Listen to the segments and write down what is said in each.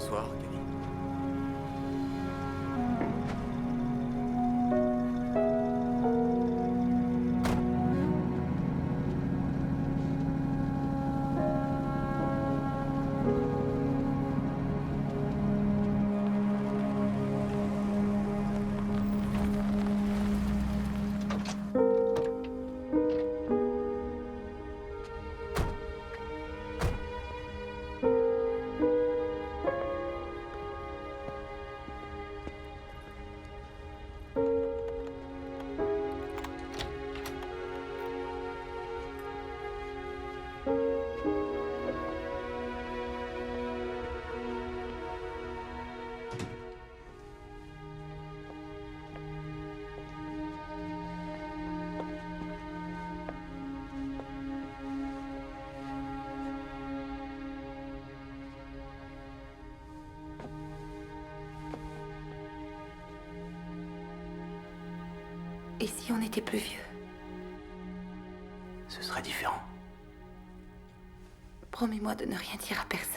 Bonsoir, Kelly. Et si on était plus vieux? Ce serait différent. Promets-moi de ne rien dire à personne.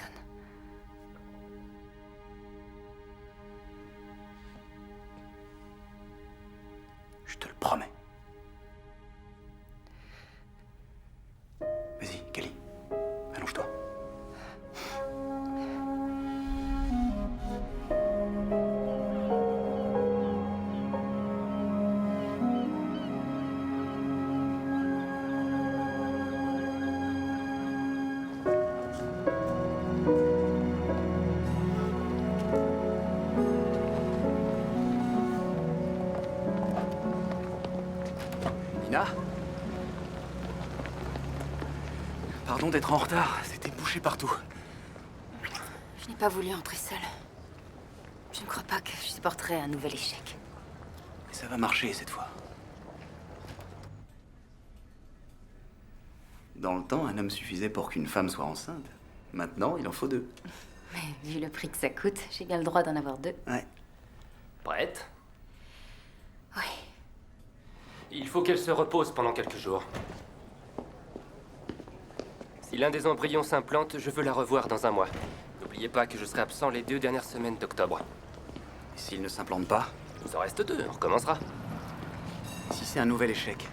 Je te le promets. Vas-y, Kelly. Allonge-toi. Nina? Pardon d'être en retard, c'était bouché partout. Je n'ai pas voulu entrer seule. Je ne crois pas que je supporterai un nouvel échec. Mais ça va marcher cette fois. Dans le temps, un homme suffisait pour qu'une femme soit enceinte. Maintenant, il en faut deux. Mais vu le prix que ça coûte, j'ai bien le droit d'en avoir deux. Ouais. Prête? Oui. Il faut qu'elle se repose pendant quelques jours. Si l'un des embryons s'implante, je veux la revoir dans un mois. N'oubliez pas que je serai absent les 2 dernières semaines d'octobre. Et s'il ne s'implante pas? Il en reste 2, on recommencera. Si c'est un nouvel échec?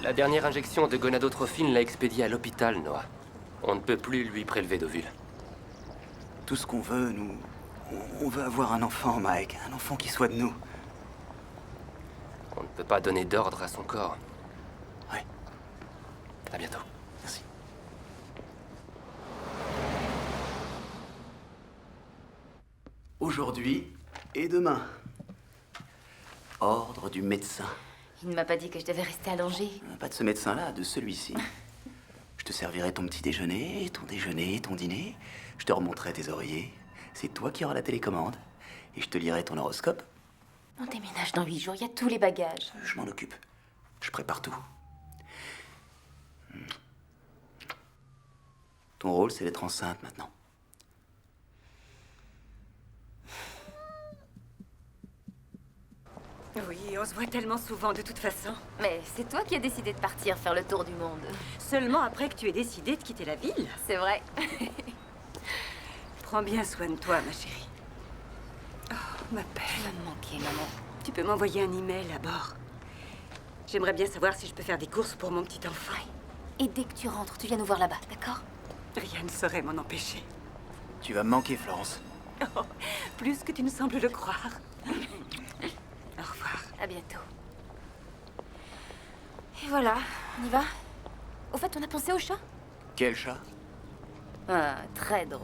La dernière injection de gonadotrophine l'a expédié à l'hôpital, Noah. On ne peut plus lui prélever d'ovules. Tout ce qu'on veut, nous... On veut avoir un enfant, Mike. Un enfant qui soit de nous. On ne peut pas donner d'ordre à son corps. Ouais. À bientôt. Merci. Aujourd'hui et demain. Ordre du médecin. Il ne m'a pas dit que je devais rester allongée. Pas de ce médecin-là, de celui-ci. Je te servirai ton petit déjeuner, ton dîner. Je te remonterai tes oreillers. C'est toi qui auras la télécommande. Et je te lirai ton horoscope. On déménage dans 8 jours, il y a tous les bagages. Je m'en occupe. Je prépare tout. Ton rôle, c'est d'être enceinte maintenant. Oui, on se voit tellement souvent de toute façon. Mais c'est toi qui as décidé de partir faire le tour du monde. Seulement après que tu aies décidé de quitter la ville. C'est vrai. Prends bien soin de toi, ma chérie. Oh, ma Tu belle. vas me manquer, maman. Tu peux m'envoyer un email à bord. J'aimerais bien savoir si je peux faire des courses pour mon petit enfant. Et dès que tu rentres, tu viens nous voir là-bas, d'accord? Rien ne saurait m'en empêcher. Tu vas me manquer, Florence. Oh, plus que tu ne sembles le croire. Au revoir. À bientôt. Et voilà, on y va? Au fait, on a pensé au chat? Quel chat? Ah, très drôle.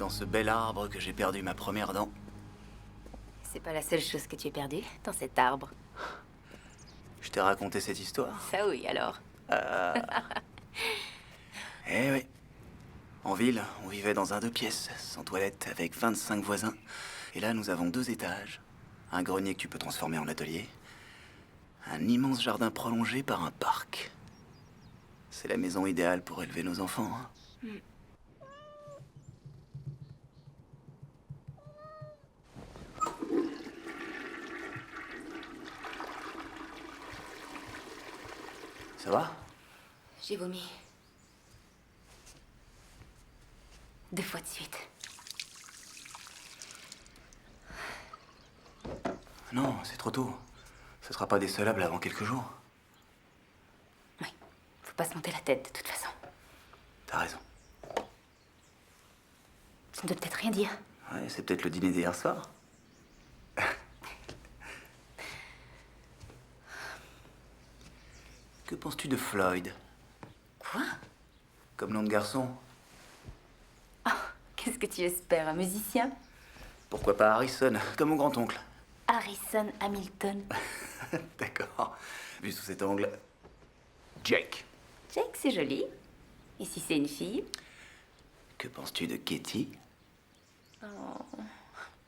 dans ce bel arbre que j'ai perdu ma première dent. C'est pas la seule chose que tu as perdue dans cet arbre. Je t'ai raconté cette histoire? Ça oui, alors. Eh oui. En ville, on vivait dans un 2 pièces, sans toilette, avec 25 voisins. Et là, nous avons 2 étages. Un grenier que tu peux transformer en atelier. Un immense jardin prolongé par un parc. C'est la maison idéale pour élever nos enfants, hein. Ça va? J'ai vomi. 2 fois de suite. Non, c'est trop tôt. Ce sera pas décelable avant quelques jours. Oui, faut pas se monter la tête de toute façon. T'as raison. Ça ne doit peut-être rien dire. Ouais, c'est peut-être le dîner d'hier soir. Que penses-tu de Floyd? Quoi? Comme nom de garçon? Qu'est-ce que tu espères, un musicien? Pourquoi pas Harrison, comme mon grand-oncle? Harrison Hamilton. D'accord. Vu sous cet angle... Jake. Jake, c'est joli. Et si c'est une fille? Que penses-tu de Katie? On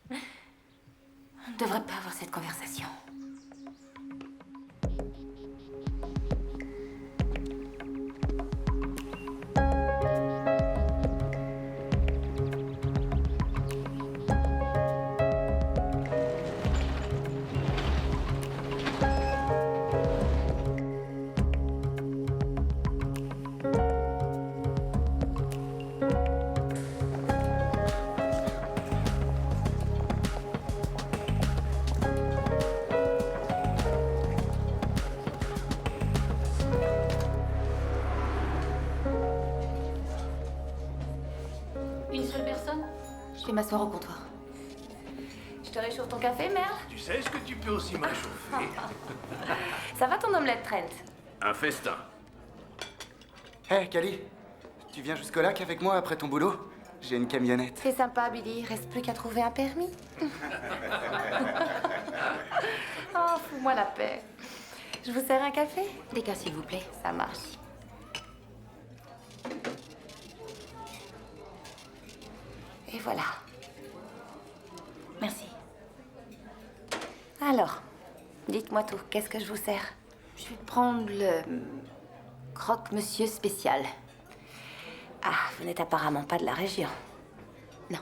ne devrait pas avoir cette conversation. Une seule personne? Je vais m'asseoir au comptoir. Je te réchauffe ton café, Merle? Tu sais ce que tu peux aussi me réchauffer? Ça va ton omelette, Trent? Un festin. Hé, Cali, tu viens jusqu'au lac avec moi après ton boulot? J'ai une camionnette. C'est sympa, Billy. Reste plus qu'à trouver un permis. Oh, fous-moi la paix. Je vous sers un café? Des cas, s'il vous plaît. Ça marche. Et voilà. Merci. Alors, dites-moi tout. Qu'est-ce que je vous sers? Je vais prendre le croque-monsieur spécial. Ah, vous n'êtes apparemment pas de la région. Non.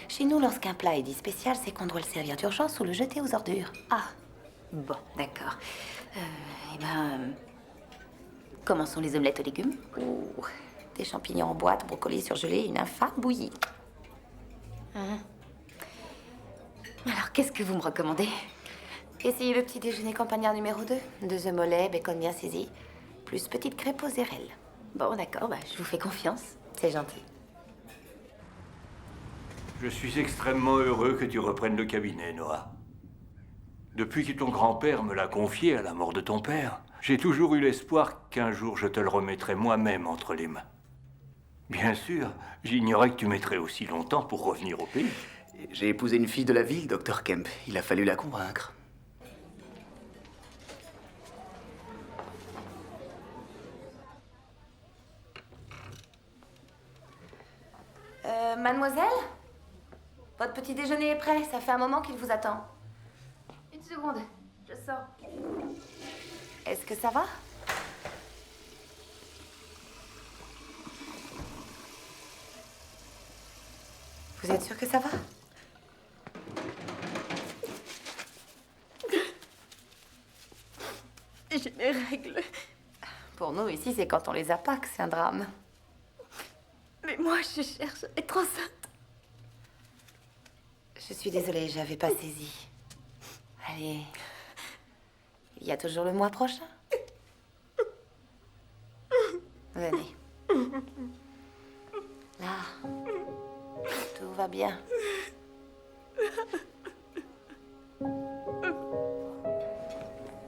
Chez nous, lorsqu'un plat est dit spécial, c'est qu'on doit le servir d'urgence ou le jeter aux ordures. Ah, bon, d'accord. Commençons les omelettes aux légumes. Ouh, des champignons en boîte, brocolis surgelés, une infâme bouillie. Alors, qu'est-ce que vous me recommandez? Essayez le petit déjeuner campagnard numéro 2. 2 œufs mollets, bacon bien saisi, plus petite crêpe aux érelles. Bon, d'accord, je vous fais confiance. C'est gentil. Je suis extrêmement heureux que tu reprennes le cabinet, Noah. Depuis que ton grand-père me l'a confié à la mort de ton père, j'ai toujours eu l'espoir qu'un jour je te le remettrai moi-même entre les mains. Bien sûr, j'ignorais que tu mettrais aussi longtemps pour revenir au pays. J'ai épousé une fille de la ville, Dr. Kemp. Il a fallu la convaincre. Mademoiselle? Votre petit déjeuner est prêt. Ça fait un moment qu'il vous attend. Une seconde. Je sors. Est-ce que ça va? Vous êtes sûr que ça va? J'ai mes règles. Pour nous, ici, c'est quand on les a pas que c'est un drame. Mais moi, je cherche à être enceinte. Je suis désolée, j'avais pas saisi. Allez. Il y a toujours le mois prochain. Venez. Là. Tout va bien.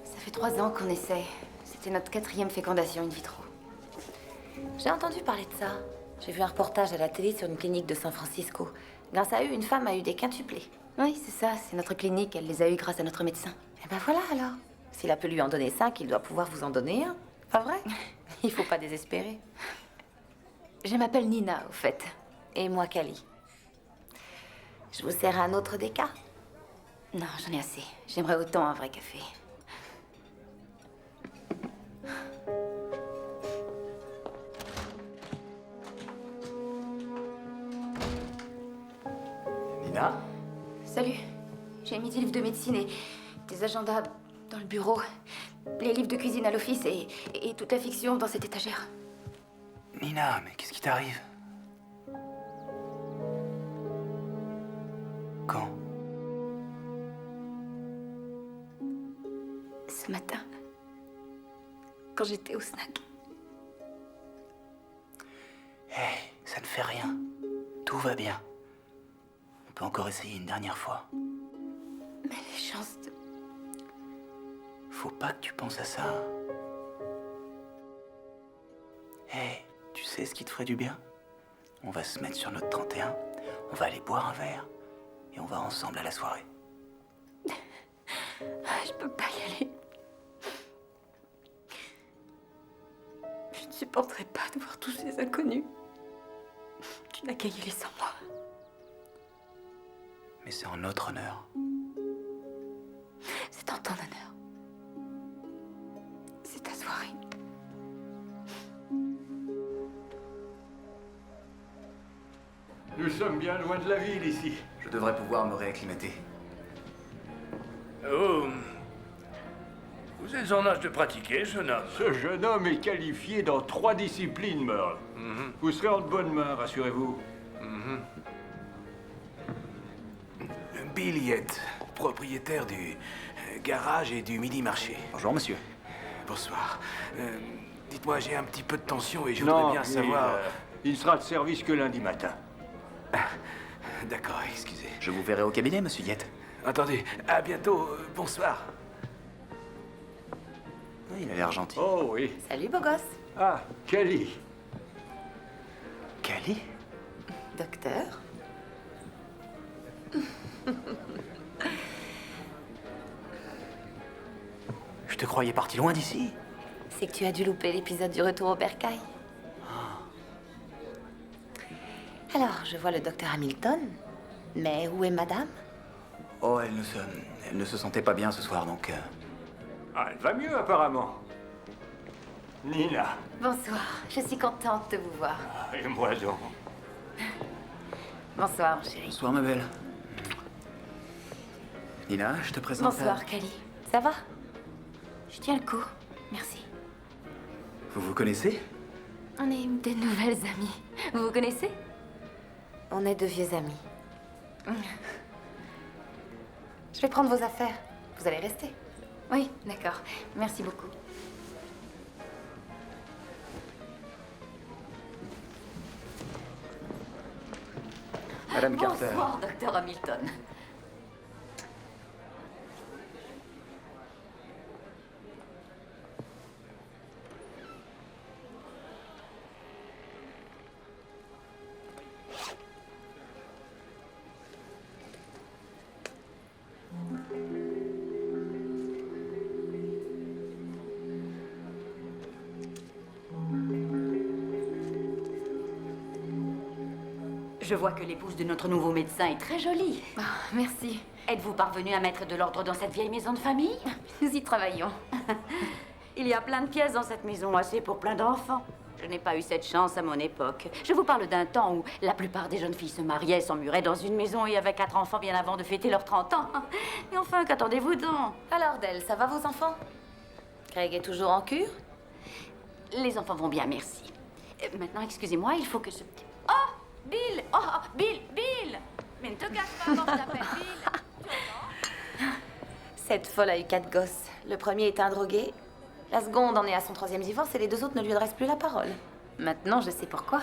Ça fait 3 ans qu'on essaie. C'était notre 4e fécondation in vitro. J'ai entendu parler de ça. J'ai vu un reportage à la télé sur une clinique de San Francisco. Grâce à eux, une femme a eu des quintuplés. Oui, c'est ça, c'est notre clinique, elle les a eu grâce à notre médecin. Et ben voilà alors. S'il a pu lui en donner 5, il doit pouvoir vous en donner un. Pas vrai? Il faut pas désespérer. Je m'appelle Nina, au fait. Et moi, Kali. Je vous sers un autre déca? Non, j'en ai assez. J'aimerais autant un vrai café. Nina? Salut. J'ai mis des livres de médecine et des agendas dans le bureau. Les livres de cuisine à l'office et toute la fiction dans cette étagère. Nina, mais qu'est-ce qui t'arrive? Quand? Ce matin, quand j'étais au snack. Hé, ça ne fait rien. Tout va bien. On peut encore essayer une dernière fois. Mais les chances de... Faut pas que tu penses à ça. Hé, tu sais ce qui te ferait du bien? On va se mettre sur notre 31, on va aller boire un verre, et on va ensemble à la soirée. Je peux pas y aller. Je ne supporterai pas de voir tous ces inconnus. Tu n'as qu'à y aller sans moi. Mais c'est en notre honneur. C'est en ton honneur. C'est ta soirée. Nous sommes bien loin de la ville ici. Je devrais pouvoir me réacclimater. Oh. Vous êtes en âge de pratiquer, jeune homme. Ce jeune homme est qualifié dans 3 disciplines, Merle. Vous serez en de bonnes mains, rassurez-vous. Bill Yett, propriétaire du garage et du midi-marché. Bonjour, monsieur. Bonsoir. Dites-moi, j'ai un petit peu de tension et je voudrais bien savoir... il sera de service que lundi matin. D'accord, excusez. Je vous verrai au cabinet, monsieur Yett. Attendez, à bientôt, bonsoir. Oui, il a l'air gentil. Oh oui. Salut, beau gosse. Ah, Kelly. Kali? Docteur. Je te croyais parti loin d'ici. C'est que tu as dû louper l'épisode du retour au bercail. Alors, je vois le docteur Hamilton. Mais où est madame? Oh, elle ne se sentait pas bien ce soir, donc... Ah, elle va mieux apparemment. Nina. Bonsoir, je suis contente de vous voir. Ah, et moi donc. Bonsoir, chérie. Bonsoir, ma belle. Nina, je te présente... Bonsoir, Kali. Ça va? Je tiens le coup. Merci. Vous vous connaissez? On est de nouvelles amies. Vous vous connaissez? On est de vieux amis. Je vais prendre vos affaires. Vous allez rester? Oui, d'accord. Merci beaucoup. Madame Carter. Bonsoir, docteur Hamilton. Je vois que l'épouse de notre nouveau médecin est très jolie. Oh, merci. Êtes-vous parvenu à mettre de l'ordre dans cette vieille maison de famille? Nous y travaillons. Il y a plein de pièces dans cette maison, assez pour plein d'enfants. Je n'ai pas eu cette chance à mon époque. Je vous parle d'un temps où la plupart des jeunes filles se mariaient, s'emmuraient dans une maison et avaient 4 enfants bien avant de fêter leurs 30 ans. Et enfin, qu'attendez-vous donc? Alors, Del, ça va vos enfants? Craig est toujours en cure? Les enfants vont bien, merci. Maintenant, excusez-moi, il faut que ce petit... Oh! Bill! Oh, Bill! Bill! Mais ne te cache pas quand je t'appelle Bill. Cette folle a eu 4 gosses. Le premier est un drogué. La seconde en est à son 3e divorce et les 2 autres ne lui adressent plus la parole. Maintenant, je sais pourquoi.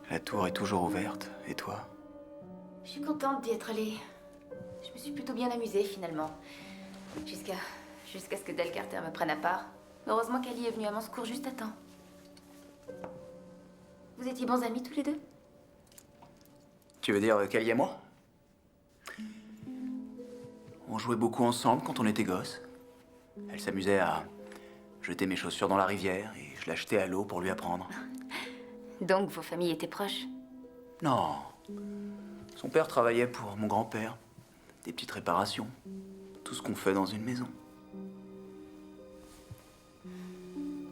La tour est toujours ouverte. Et toi? Je suis contente d'y être allée. Je me suis plutôt bien amusée, finalement. Jusqu'à ce que Del Carter me prenne à part. Heureusement qu'Ali est venue à mon secours juste à temps. Vous étiez bons amis tous les deux? Tu veux dire Kelly et moi? On jouait beaucoup ensemble quand on était gosses. Elle s'amusait à jeter mes chaussures dans la rivière et je l'achetais à l'eau pour lui apprendre. Donc vos familles étaient proches? Non. Son père travaillait pour mon grand-père. Des petites réparations. Tout ce qu'on fait dans une maison.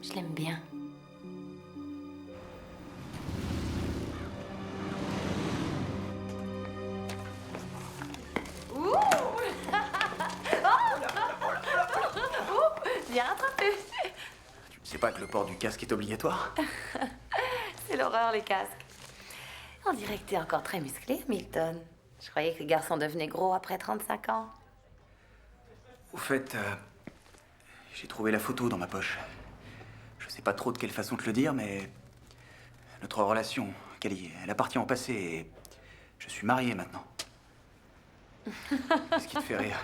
Je l'aime bien. Bien rattrapé. Tu sais pas que le port du casque est obligatoire? C'est l'horreur, les casques. On dirait que t'es encore très musclé, Milton. Je croyais que les garçons devenaient gros après 35 ans. Au fait, j'ai trouvé la photo dans ma poche. Je sais pas trop de quelle façon te le dire, mais notre relation, Kelly, elle appartient au passé et je suis marié maintenant. Qu'est-ce qui te fait rire?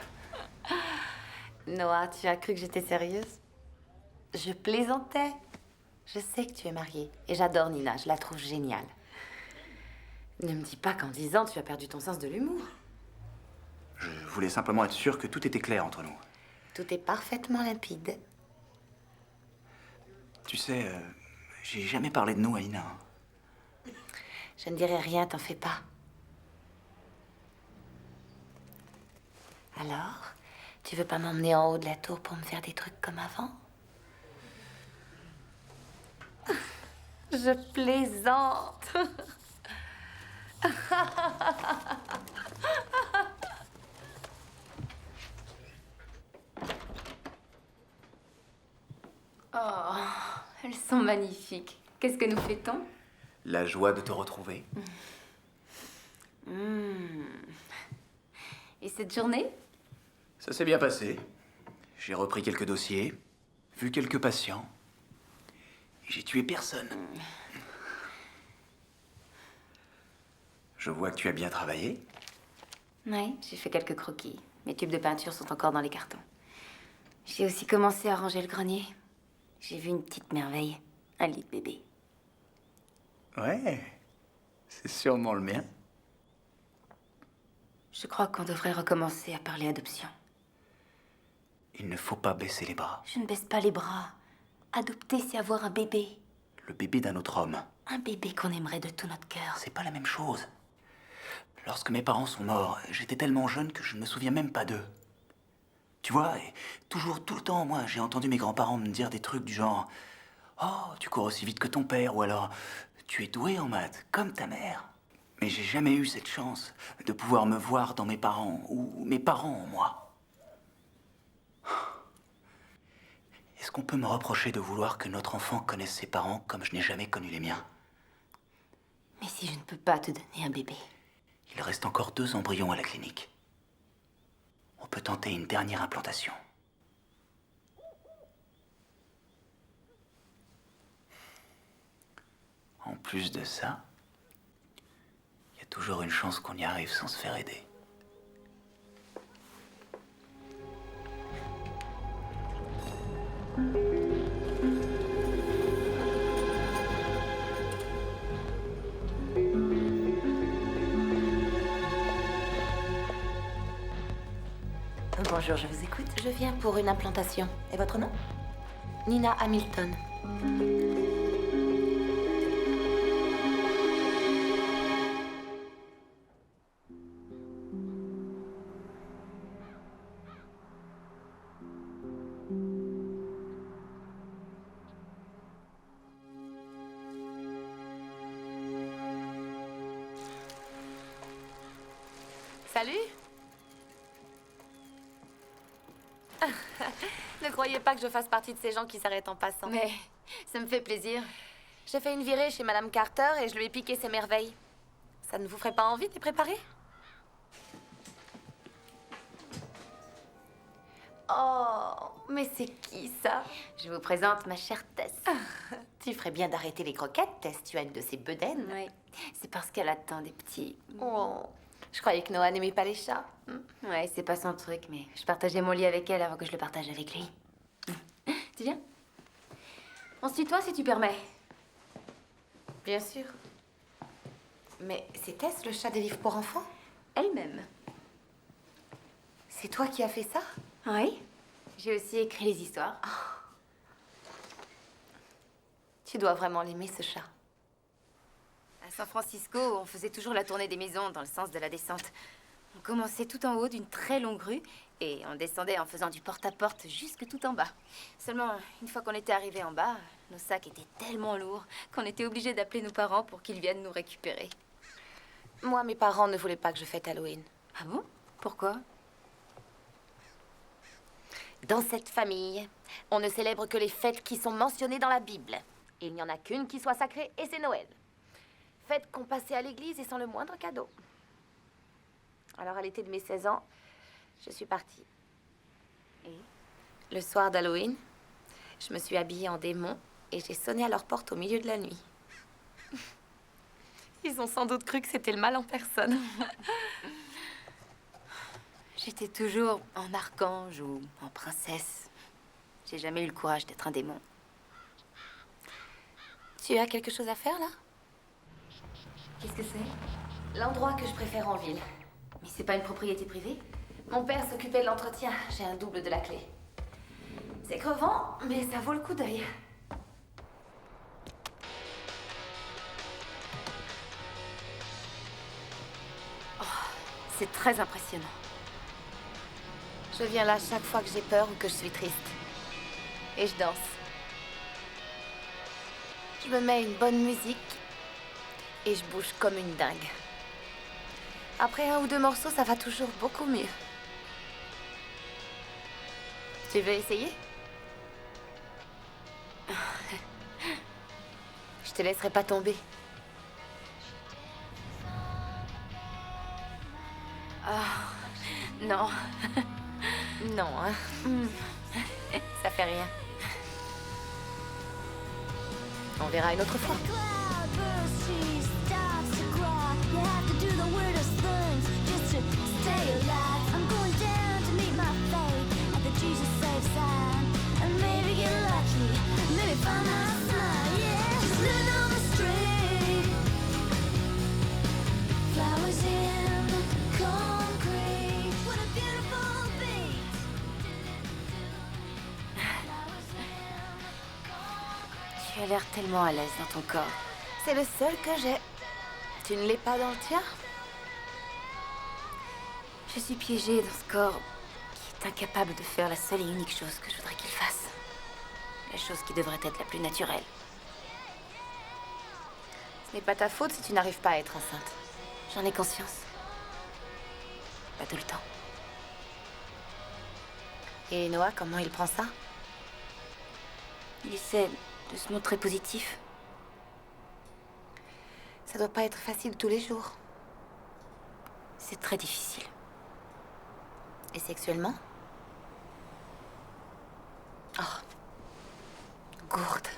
Noah, tu as cru que j'étais sérieuse? Je plaisantais. Je sais que tu es mariée et j'adore Nina, je la trouve géniale. Ne me dis pas qu'en 10 ans, tu as perdu ton sens de l'humour. Je voulais simplement être sûr que tout était clair entre nous. Tout est parfaitement limpide. Tu sais, j'ai jamais parlé de nous à Nina. Je ne dirai rien, t'en fais pas. Alors, tu veux pas m'emmener en haut de la tour pour me faire des trucs comme avant? Je plaisante. Oh, elles sont magnifiques. Qu'est-ce que nous fait-on? La joie de te retrouver. Et cette journée? Ça s'est bien passé. J'ai repris quelques dossiers, vu quelques patients. Et j'ai tué personne. Je vois que tu as bien travaillé. Oui, j'ai fait quelques croquis. Mes tubes de peinture sont encore dans les cartons. J'ai aussi commencé à ranger le grenier. J'ai vu une petite merveille. Un lit de bébé. Ouais, c'est sûrement le mien. Je crois qu'on devrait recommencer à parler adoption. Il ne faut pas baisser les bras. Je ne baisse pas les bras. Adopter, c'est avoir un bébé. Le bébé d'un autre homme, Un bébé qu'on aimerait de tout notre cœur. c'est pas la même chose. Lorsque mes parents sont morts, j'étais tellement jeune que je ne me souviens même pas d'eux. Tu vois, et toujours, tout le temps, moi, j'ai entendu mes grands-parents me dire des trucs du genre « Oh, tu cours aussi vite que ton père » ou alors « Tu es doué en maths, comme ta mère ». Mais j'ai jamais eu cette chance de pouvoir me voir dans mes parents ou mes parents en moi. Est-ce qu'on peut me reprocher de vouloir que notre enfant connaisse ses parents comme je n'ai jamais connu les miens? Mais si je ne peux pas te donner un bébé? Il reste encore 2 embryons à la clinique. On peut tenter une dernière implantation. En plus de ça, il y a toujours une chance qu'on y arrive sans se faire aider. Bonjour, je vous écoute. Je viens pour une implantation. Et votre nom? Nina Hamilton. Salut. Ne croyez pas que je fasse partie de ces gens qui s'arrêtent en passant. Mais ça me fait plaisir. J'ai fait une virée chez Madame Carter et je lui ai piqué ses merveilles. Ça ne vous ferait pas envie de les préparer? Oh, mais c'est qui ça? Je vous présente ma chère Tess. Tu ferais bien d'arrêter les croquettes, Tess. Tu as une de ces bedaines. Oui, c'est parce qu'elle attend des petits. Oh, je croyais que Noah n'aimait pas les chats. Ouais, c'est pas son truc, mais je partageais mon lit avec elle avant que je le partage avec lui. Tu viens? On se tutoie si tu permets. Bien sûr. Mais c'est Tess, le chat des livres pour enfants? Elle-même. C'est toi qui as fait ça? Oui. J'ai aussi écrit les histoires. Tu dois vraiment l'aimer, ce chat. À San Francisco, on faisait toujours la tournée des maisons dans le sens de la descente. On commençait tout en haut d'une très longue rue et on descendait en faisant du porte-à-porte jusque tout en bas. Seulement, une fois qu'on était arrivé en bas, nos sacs étaient tellement lourds qu'on était obligés d'appeler nos parents pour qu'ils viennent nous récupérer. Moi, mes parents ne voulaient pas que je fête Halloween. Ah bon? Pourquoi? Dans cette famille, on ne célèbre que les fêtes qui sont mentionnées dans la Bible. Et il n'y en a qu'une qui soit sacrée, et c'est Noël. Fête qu'on passait à l'église et sans le moindre cadeau. Alors, à l'été de mes 16 ans, je suis partie. Et le soir d'Halloween, je me suis habillée en démon et j'ai sonné à leur porte au milieu de la nuit. Ils ont sans doute cru que c'était le mal en personne. J'étais toujours en archange ou en princesse. J'ai jamais eu le courage d'être un démon. Tu as quelque chose à faire, là? Qu'est-ce que c'est? L'endroit que je préfère en ville. Mais c'est pas une propriété privée? Mon père s'occupait de l'entretien. J'ai un double de la clé. C'est crevant, mais ça vaut le coup d'œil. C'est très impressionnant. Je viens là chaque fois que j'ai peur ou que je suis triste. Et je danse. Je me mets une bonne musique et je bouge comme une dingue. Après un ou deux morceaux, ça va toujours beaucoup mieux. Tu veux essayer? Je te laisserai pas tomber. Non. Non, hein? Ça fait rien. On verra une autre fois. Tu as l'air tellement à l'aise dans ton corps. C'est le seul que j'ai. Tu ne l'es pas dans le tien? Je suis piégée dans ce corps qui est incapable de faire la seule et unique chose que je voudrais qu'il fasse. La chose qui devrait être la plus naturelle. Ce n'est pas ta faute si tu n'arrives pas à être enceinte. J'en ai conscience. Pas tout le temps. Et Noah, comment il prend ça? Il essaie de se montrer positif. Ça doit pas être facile tous les jours. C'est très difficile. Et sexuellement? Oh. Gourde.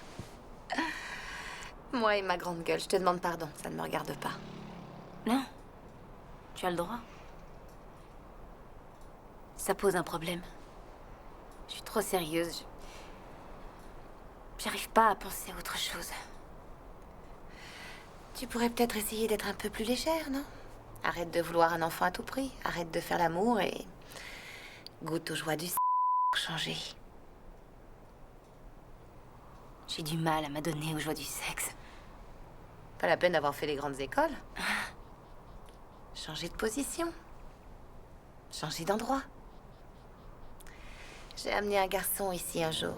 Moi et ma grande gueule, je te demande pardon, ça ne me regarde pas. Non. Tu as le droit. Ça pose un problème. Je suis trop sérieuse. J'arrive pas à penser à autre chose. Tu pourrais peut-être essayer d'être un peu plus légère, non? Arrête de vouloir un enfant à tout prix. Arrête de faire l'amour et goûte aux joies du pour changer. J'ai du mal à m'adonner aux joies du sexe. Pas la peine d'avoir fait les grandes écoles. Changer de position. Changer d'endroit. J'ai amené un garçon ici un jour.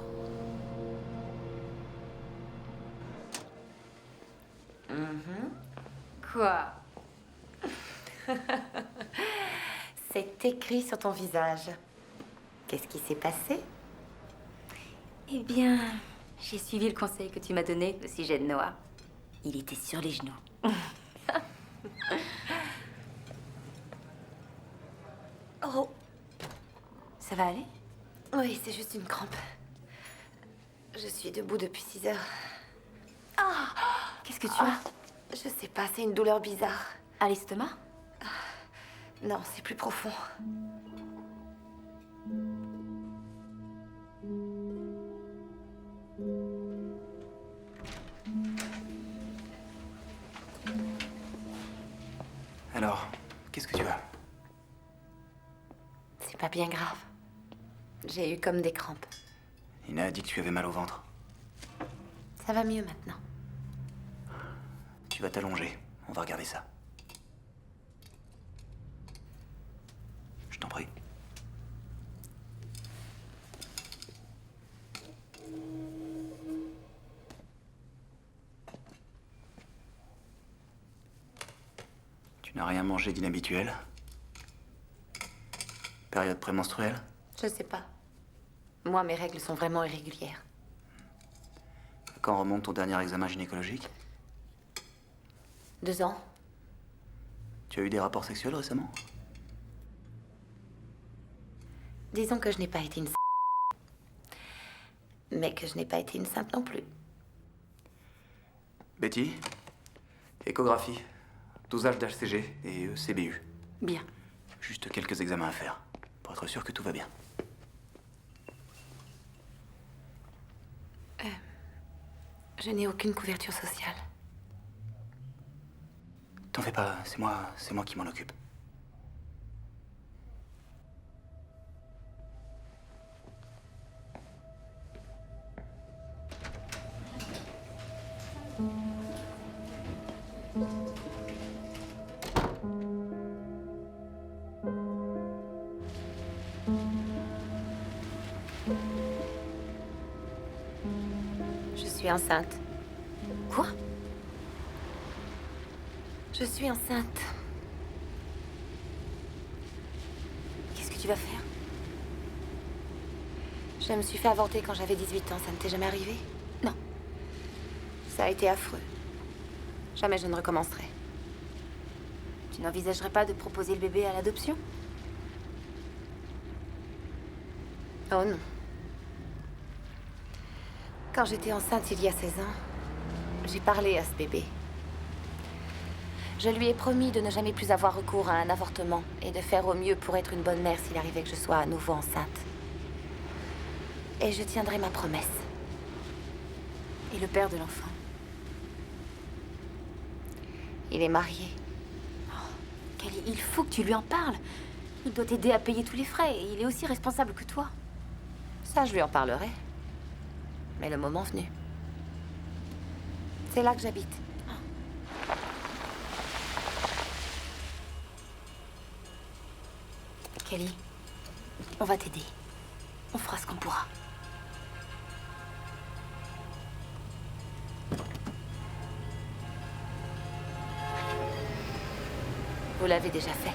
Quoi? C'est écrit sur ton visage. Qu'est-ce qui s'est passé? Eh bien, j'ai suivi le conseil que tu m'as donné au sujet de Noah. Il était sur les genoux. Oh, Ça va aller? oui, c'est juste une crampe. Je suis debout depuis 6 heures. Qu'est-ce que tu as? Je sais pas, c'est une douleur bizarre. À l'estomac? Non, c'est plus profond. Alors, qu'est-ce que tu as? C'est pas bien grave. J'ai eu comme des crampes. Ina a dit que tu avais mal au ventre. Ça va mieux maintenant. Tu vas t'allonger. On va regarder ça. Je t'en prie. Tu n'as rien mangé d'inhabituel? Période prémenstruelle? Je sais pas. Moi, mes règles sont vraiment irrégulières. Quand remonte ton dernier examen gynécologique? 2 ans. Tu as eu des rapports sexuels récemment? Disons que je n'ai pas été une mais que je n'ai pas été une simple non plus. Betty? Échographie, dosage d'HCG et CBU. Bien. Juste quelques examens à faire, pour être sûr que tout va bien. Je n'ai aucune couverture sociale. T'en fais pas, c'est moi qui m'en occupe. Je suis enceinte. Quoi? Je suis enceinte. Qu'est-ce que tu vas faire? Je me suis fait avorter quand j'avais 18 ans. Ça ne t'est jamais arrivé? Non. Ça a été affreux. Jamais je ne recommencerai. Tu n'envisagerais pas de proposer le bébé à l'adoption? Oh non. Quand j'étais enceinte il y a 16 ans, j'ai parlé à ce bébé. Je lui ai promis de ne jamais plus avoir recours à un avortement et de faire au mieux pour être une bonne mère s'il arrivait que je sois à nouveau enceinte. Et je tiendrai ma promesse. Et le père de l'enfant? Il est marié. Kelly, il faut que tu lui en parles. Il doit t'aider à payer tous les frais et il est aussi responsable que toi. Ça, je lui en parlerai. Mais le moment venu. C'est là que j'habite. Kelly, on va t'aider. On fera ce qu'on pourra. Vous l'avez déjà fait.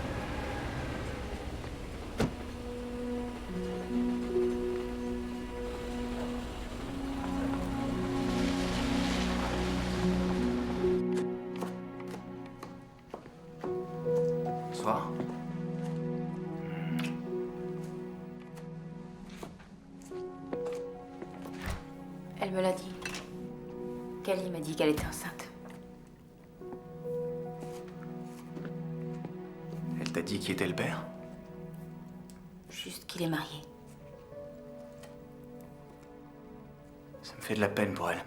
Bonsoir. Elle me l'a dit. Kelly m'a dit qu'elle était enceinte. Elle t'a dit qui était le père? Juste qu'il est marié. Ça me fait de la peine pour elle.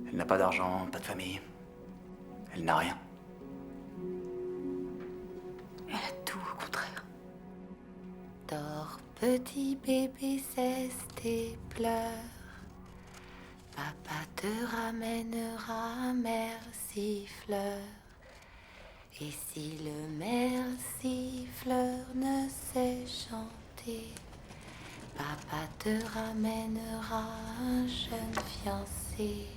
Elle n'a pas d'argent, pas de famille. Elle n'a rien. Elle a tout au contraire. Dors, petit bébé, cesse tes pleurs. Papa te ramènera un mercifleur. Et si le mercifleur ne sait chanter, papa te ramènera un jeune fiancé.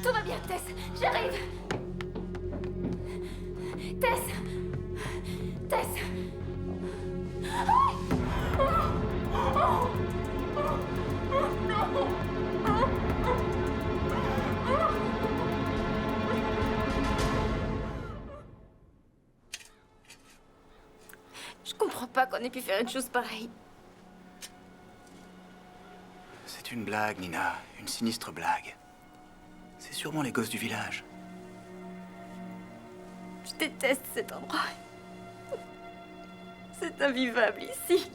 Tout va bien, Tess. J'arrive. comprends pas qu'on ait pu faire une chose pareille. C'est une blague, Nina. Une sinistre blague. C'est sûrement les gosses du village. Je déteste cet endroit. C'est invivable ici.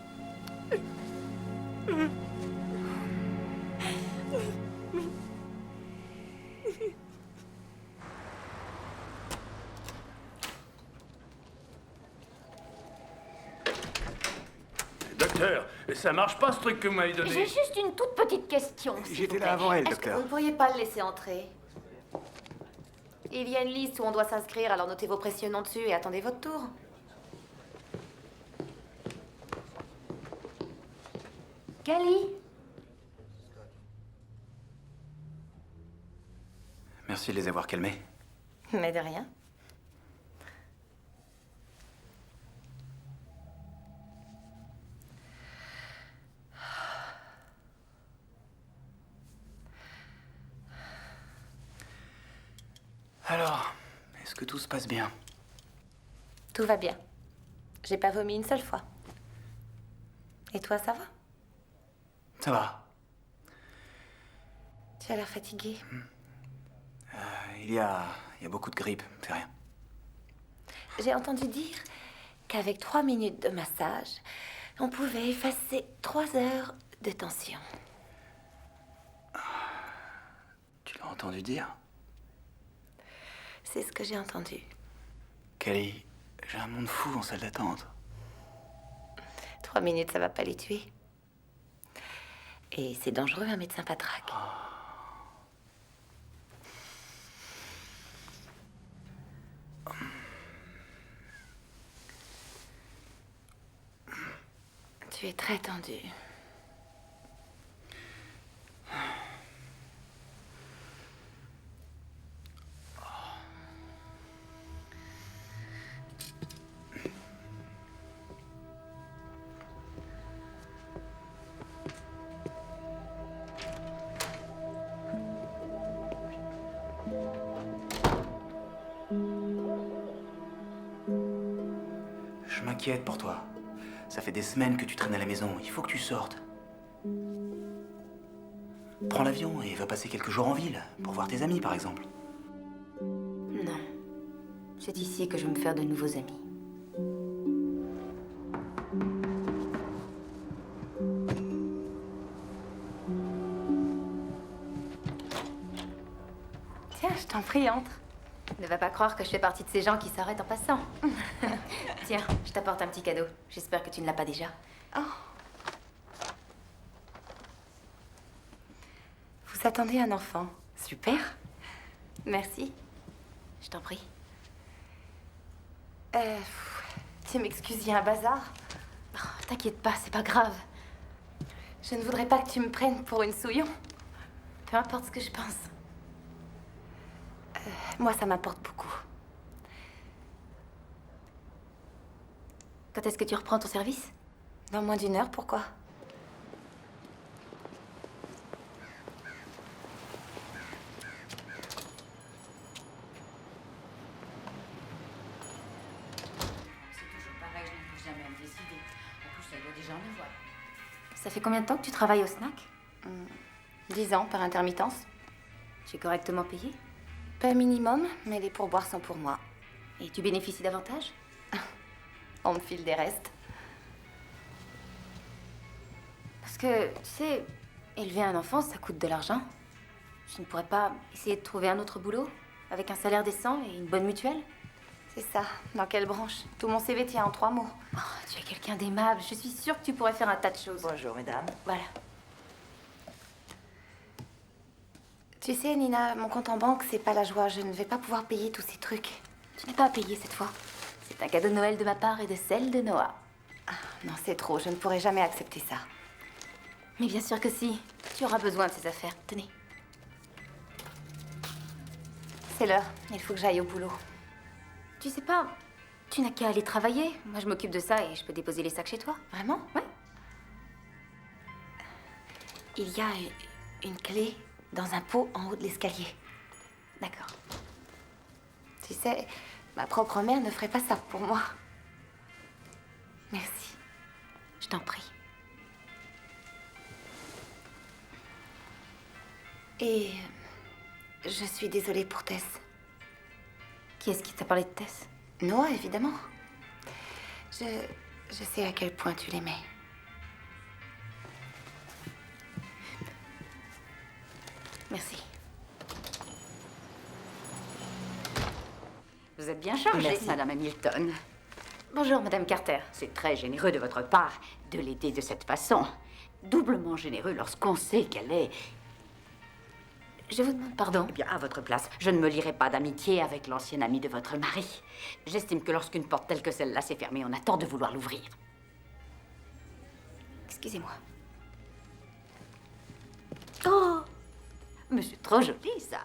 Docteur, ça marche pas ce truc que vous m'avez donné. J'ai juste une toute petite question. s'il J'étais vous là plaît. avant elle, Est-ce que docteur. vous ne pourriez pas le laisser entrer? Il y a une liste où on doit s'inscrire, alors notez vos précieux noms dessus et attendez votre tour. Cali? Merci de les avoir calmés. Mais de rien. Alors, est-ce que tout se passe bien? Tout va bien. J'ai pas vomi une seule fois. Et toi, ça va? Ça va. Tu as l'air fatigué. Il y a beaucoup de grippe, c'est rien. J'ai entendu dire qu'avec 3 minutes de massage, on pouvait effacer 3 heures de tension. Tu l'as entendu dire? C'est ce que j'ai entendu. Kelly, j'ai un monde fou en salle d'attente. 3 minutes, ça va pas les tuer. Et c'est dangereux, un médecin patraque. Tu es très tendu. Je m'inquiète pour toi. Ça fait des semaines que tu traînes à la maison. Il faut que tu sortes. Prends l'avion et va passer quelques jours en ville, pour voir tes amis, par exemple. Non. C'est ici que je veux me faire de nouveaux amis. Tiens, je t'en prie, entre. Ne va pas croire que je fais partie de ces gens qui s'arrêtent en passant. Tiens, je t'apporte un petit cadeau. J'espère que tu ne l'as pas déjà. Oh. Vous attendez un enfant. Super. Merci. Je t'en prie. Tu m'excuses, il y a un bazar. Oh, t'inquiète pas, c'est pas grave. Je ne voudrais pas que tu me prennes pour une souillon. Peu importe ce que je pense. Moi, ça m'importe beaucoup. Quand est-ce que tu reprends ton service? Dans moins d'1 heure, pourquoi? C'est toujours pareil, je n'arrive jamais à me décider. En plus, ça doit déjà en avoir. Ça fait combien de temps que tu travailles au snack? 10 ans, par intermittence. Tu es correctement payé? Pas minimum, mais les pourboires sont pour moi. Et tu bénéficies davantage? On me file des restes. Parce que, tu sais, élever un enfant, ça coûte de l'argent. Je ne pourrais pas essayer de trouver un autre boulot avec un salaire décent et une bonne mutuelle? C'est ça. Dans quelle branche? Tout mon CV tient en 3 mots. Oh, tu es quelqu'un d'aimable. Je suis sûre que tu pourrais faire un tas de choses. Bonjour, mesdames. Voilà. Tu sais, Nina, mon compte en banque, c'est pas la joie. Je ne vais pas pouvoir payer tous ces trucs. Tu n'as pas à payer cette fois. C'est un cadeau de Noël de ma part et de celle de Noah. Ah, non, c'est trop. Je ne pourrai jamais accepter ça. Mais bien sûr que si. Tu auras besoin de ces affaires. Tenez. C'est l'heure. Il faut que j'aille au boulot. Tu sais pas, tu n'as qu'à aller travailler. Moi, je m'occupe de ça et je peux déposer les sacs chez toi. Vraiment? Ouais. Il y a une clé dans un pot en haut de l'escalier. D'accord. Tu sais, ma propre mère ne ferait pas ça pour moi. Merci. Je t'en prie. Et je suis désolée pour Tess. Qui est-ce qui t'a parlé de Tess? Noah, évidemment. Je sais à quel point tu l'aimais. Merci. Vous êtes bien chargée, Merci. Madame Hamilton. Bonjour, Madame Carter. C'est très généreux de votre part de l'aider de cette façon. Doublement généreux lorsqu'on sait qu'elle est... Je vous demande pardon. Eh bien, à votre place, je ne me lierai pas d'amitié avec l'ancien ami de votre mari. J'estime que lorsqu'une porte telle que celle-là s'est fermée, on a tort de vouloir l'ouvrir. Excusez-moi. Oh! Mais c'est trop joli, ça.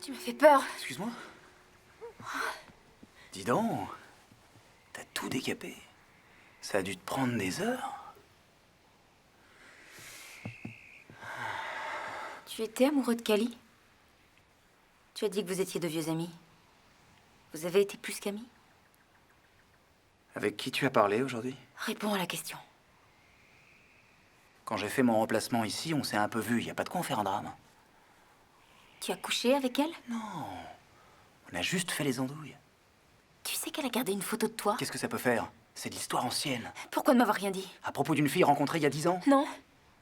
Tu m'as fait peur. Excuse-moi. Dis donc, t'as tout décapé. Ça a dû te prendre des heures. Tu étais amoureux de Cali? Tu as dit que vous étiez de vieux amis. Vous avez été plus qu'amis? Avec qui tu as parlé aujourd'hui? Réponds à la question. Quand j'ai fait mon remplacement ici, on s'est un peu vu. Y a pas de quoi en faire un drame. Tu as couché avec elle? Non, on a juste fait les andouilles. Tu sais qu'elle a gardé une photo de toi? Qu'est-ce que ça peut faire? C'est de l'histoire ancienne. Pourquoi ne m'avoir rien dit? À propos d'une fille rencontrée il y a 10 ans? Non,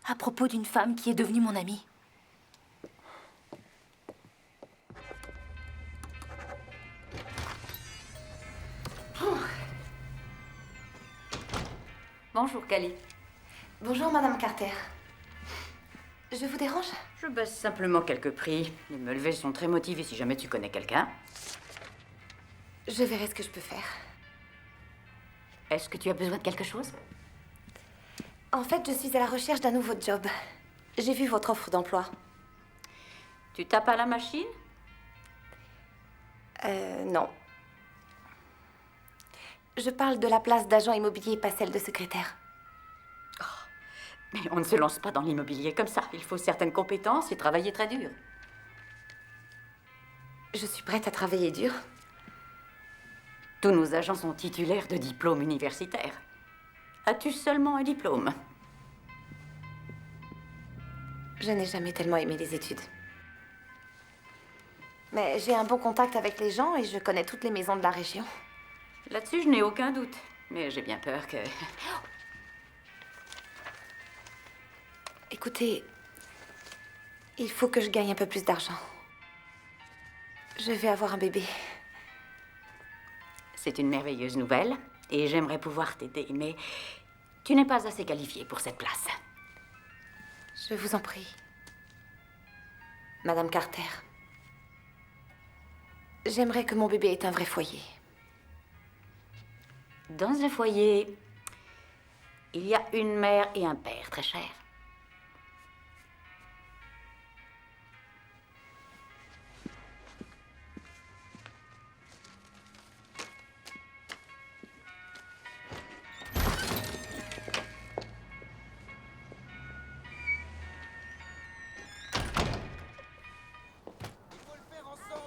à propos d'une femme qui est devenue mon amie. Bonjour, Cali. Bonjour, Madame Carter. Je vous dérange? Je baisse simplement quelques prix. Les Mulvey sont très motivés si jamais tu connais quelqu'un. Je verrai ce que je peux faire. Est-ce que tu as besoin de quelque chose? En fait, je suis à la recherche d'un nouveau job. J'ai vu votre offre d'emploi. Tu tapes à la machine? Non. Je parle de la place d'agent immobilier, pas celle de secrétaire. Mais on ne se lance pas dans l'immobilier comme ça. Il faut certaines compétences et travailler très dur. Je suis prête à travailler dur. Tous nos agents sont titulaires de diplômes universitaires. As-tu seulement un diplôme? Je n'ai jamais tellement aimé les études. Mais j'ai un bon contact avec les gens et je connais toutes les maisons de la région. Là-dessus, je n'ai aucun doute. Mais j'ai bien peur que... Écoutez, il faut que je gagne un peu plus d'argent. Je vais avoir un bébé. C'est une merveilleuse nouvelle et j'aimerais pouvoir t'aider, mais tu n'es pas assez qualifiée pour cette place. Je vous en prie. Madame Carter. J'aimerais que mon bébé ait un vrai foyer. Dans un foyer, il y a une mère et un père, très cher.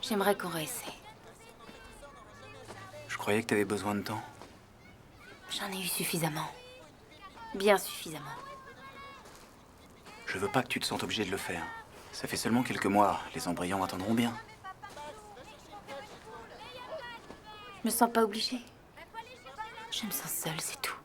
J'aimerais qu'on réessaie. Je croyais que t'avais besoin de temps. J'en ai eu suffisamment. Bien suffisamment. Je veux pas que tu te sentes obligé de le faire. Ça fait seulement quelques mois, les embryons attendront bien. Je me sens pas obligée. Je me sens seule, c'est tout.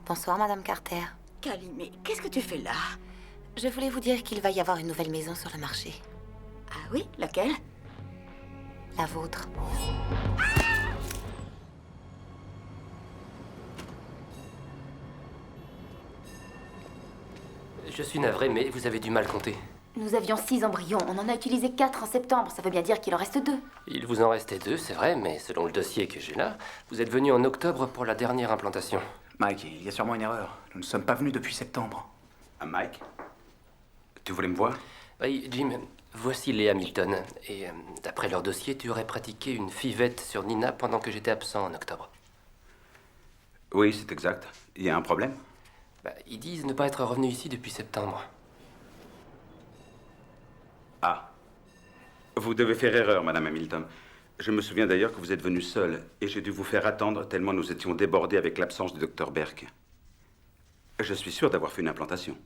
Bonsoir, Madame Carter. Cali, mais qu'est-ce que tu fais là? Je voulais vous dire qu'il va y avoir une nouvelle maison sur le marché. Ah oui, laquelle? La vôtre. Je suis navré, mais vous avez du mal compté. Nous avions 6 embryons. On en a utilisé 4 en septembre. Ça veut bien dire qu'il en reste 2. Il vous en restait 2, c'est vrai, mais selon le dossier que j'ai là, vous êtes venu en octobre pour la dernière implantation. Mike, il y a sûrement une erreur. Nous ne sommes pas venus depuis septembre. Ah, Mike? Tu voulais me voir? Oui, Jim, voici les Hamilton. Et d'après leur dossier, tu aurais pratiqué une fivette sur Nina pendant que j'étais absent en octobre. Oui, c'est exact. Il y a un problème? Ils disent ne pas être revenus ici depuis septembre. Ah. Vous devez faire erreur, Madame Hamilton. Je me souviens d'ailleurs que vous êtes venue seule, et j'ai dû vous faire attendre tellement nous étions débordés avec l'absence du docteur Berk. Je suis sûr d'avoir fait une implantation.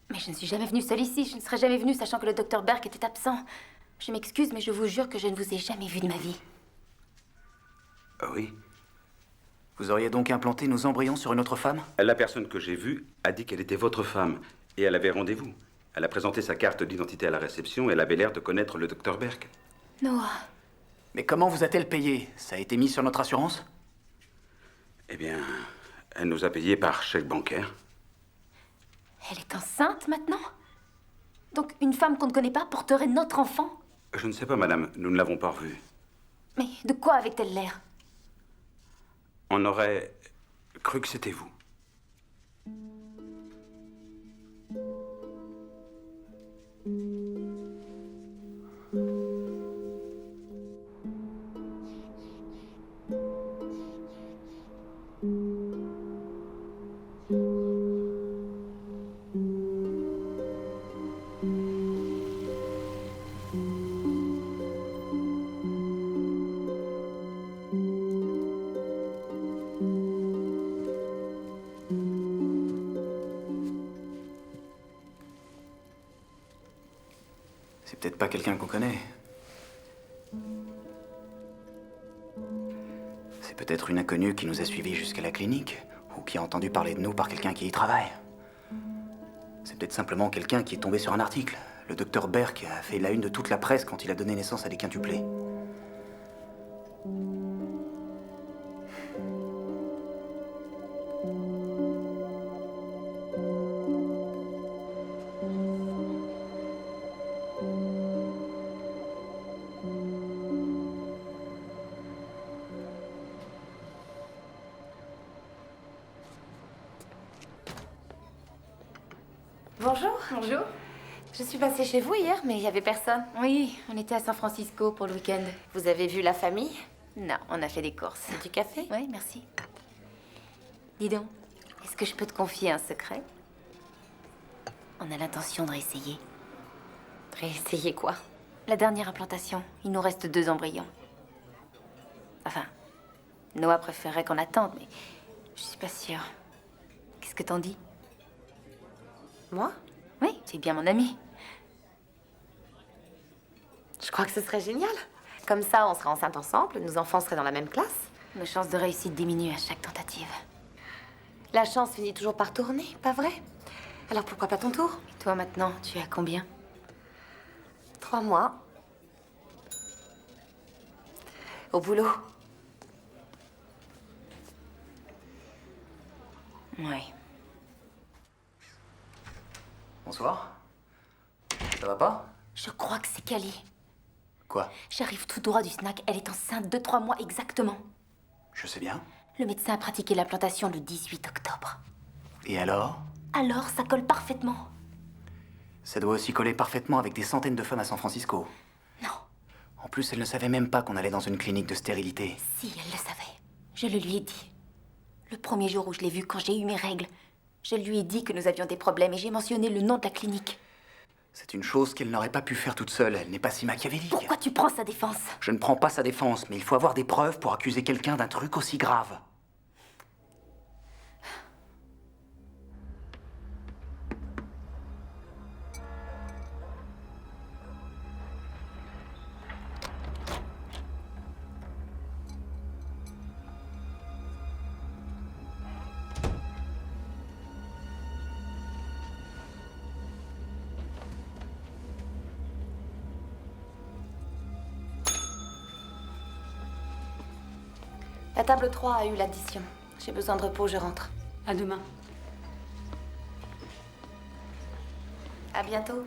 Mais je ne suis jamais venue seule ici. Je ne serais jamais venue sachant que le docteur Berk était absent. Je m'excuse, mais je vous jure que je ne vous ai jamais vu de ma vie. Oui. Vous auriez donc implanté nos embryons sur une autre femme? La personne que j'ai vue a dit qu'elle était votre femme, et elle avait rendez-vous. Elle a présenté sa carte d'identité à la réception, et elle avait l'air de connaître le docteur Berk. Noah. Mais comment vous a-t-elle payé? Ça a été mis sur notre assurance? Eh bien, elle nous a payé par chèque bancaire. Elle est enceinte maintenant? Donc une femme qu'on ne connaît pas porterait notre enfant? Je ne sais pas, madame, nous ne l'avons pas revue. Mais de quoi avait-elle l'air? On aurait cru que c'était vous. C'est peut-être pas quelqu'un qu'on connaît. C'est peut-être une inconnue qui nous a suivis jusqu'à la clinique, ou qui a entendu parler de nous par quelqu'un qui y travaille. C'est peut-être simplement quelqu'un qui est tombé sur un article. Le docteur Berk a fait la une de toute la presse quand il a donné naissance à des quintuplés. Bonjour. Bonjour. Je suis passée chez vous hier, mais il n'y avait personne. Oui, on était à San Francisco pour le week-end. Vous avez vu la famille? Non, on a fait des courses. Du café? Oui, merci. Dis donc, est-ce que je peux te confier un secret? On a l'intention de réessayer. Réessayer quoi? La dernière implantation, il nous reste 2 embryons. Enfin, Noah préférerait qu'on attende, mais je suis pas sûre. Qu'est-ce que t'en dis? Moi? Oui, tu es bien mon amie. Je crois que ce serait génial. Comme ça, on serait enceintes ensemble, nos enfants seraient dans la même classe. Nos chances de réussite diminuent à chaque tentative. La chance finit toujours par tourner, pas vrai? Alors pourquoi pas ton tour? Et toi maintenant, tu as combien? 3 mois. Au boulot. Oui. Bonsoir. Ça va pas? Je crois que c'est Cali. Quoi? J'arrive tout droit du snack. Elle est enceinte de 3 mois exactement. Je sais bien. Le médecin a pratiqué l'implantation le 18 octobre. Et alors? Alors, ça colle parfaitement. Ça doit aussi coller parfaitement avec des centaines de femmes à San Francisco. Non. En plus, elle ne savait même pas qu'on allait dans une clinique de stérilité. Si, elle le savait. Je le lui ai dit. Le premier jour où je l'ai vue, quand j'ai eu mes règles, je lui ai dit que nous avions des problèmes et j'ai mentionné le nom de la clinique. C'est une chose qu'elle n'aurait pas pu faire toute seule. Elle n'est pas si machiavélique. Pourquoi tu prends sa défense? Je ne prends pas sa défense, mais il faut avoir des preuves pour accuser quelqu'un d'un truc aussi grave. La table 3 a eu l'addition. J'ai besoin de repos, je rentre. À demain. À bientôt.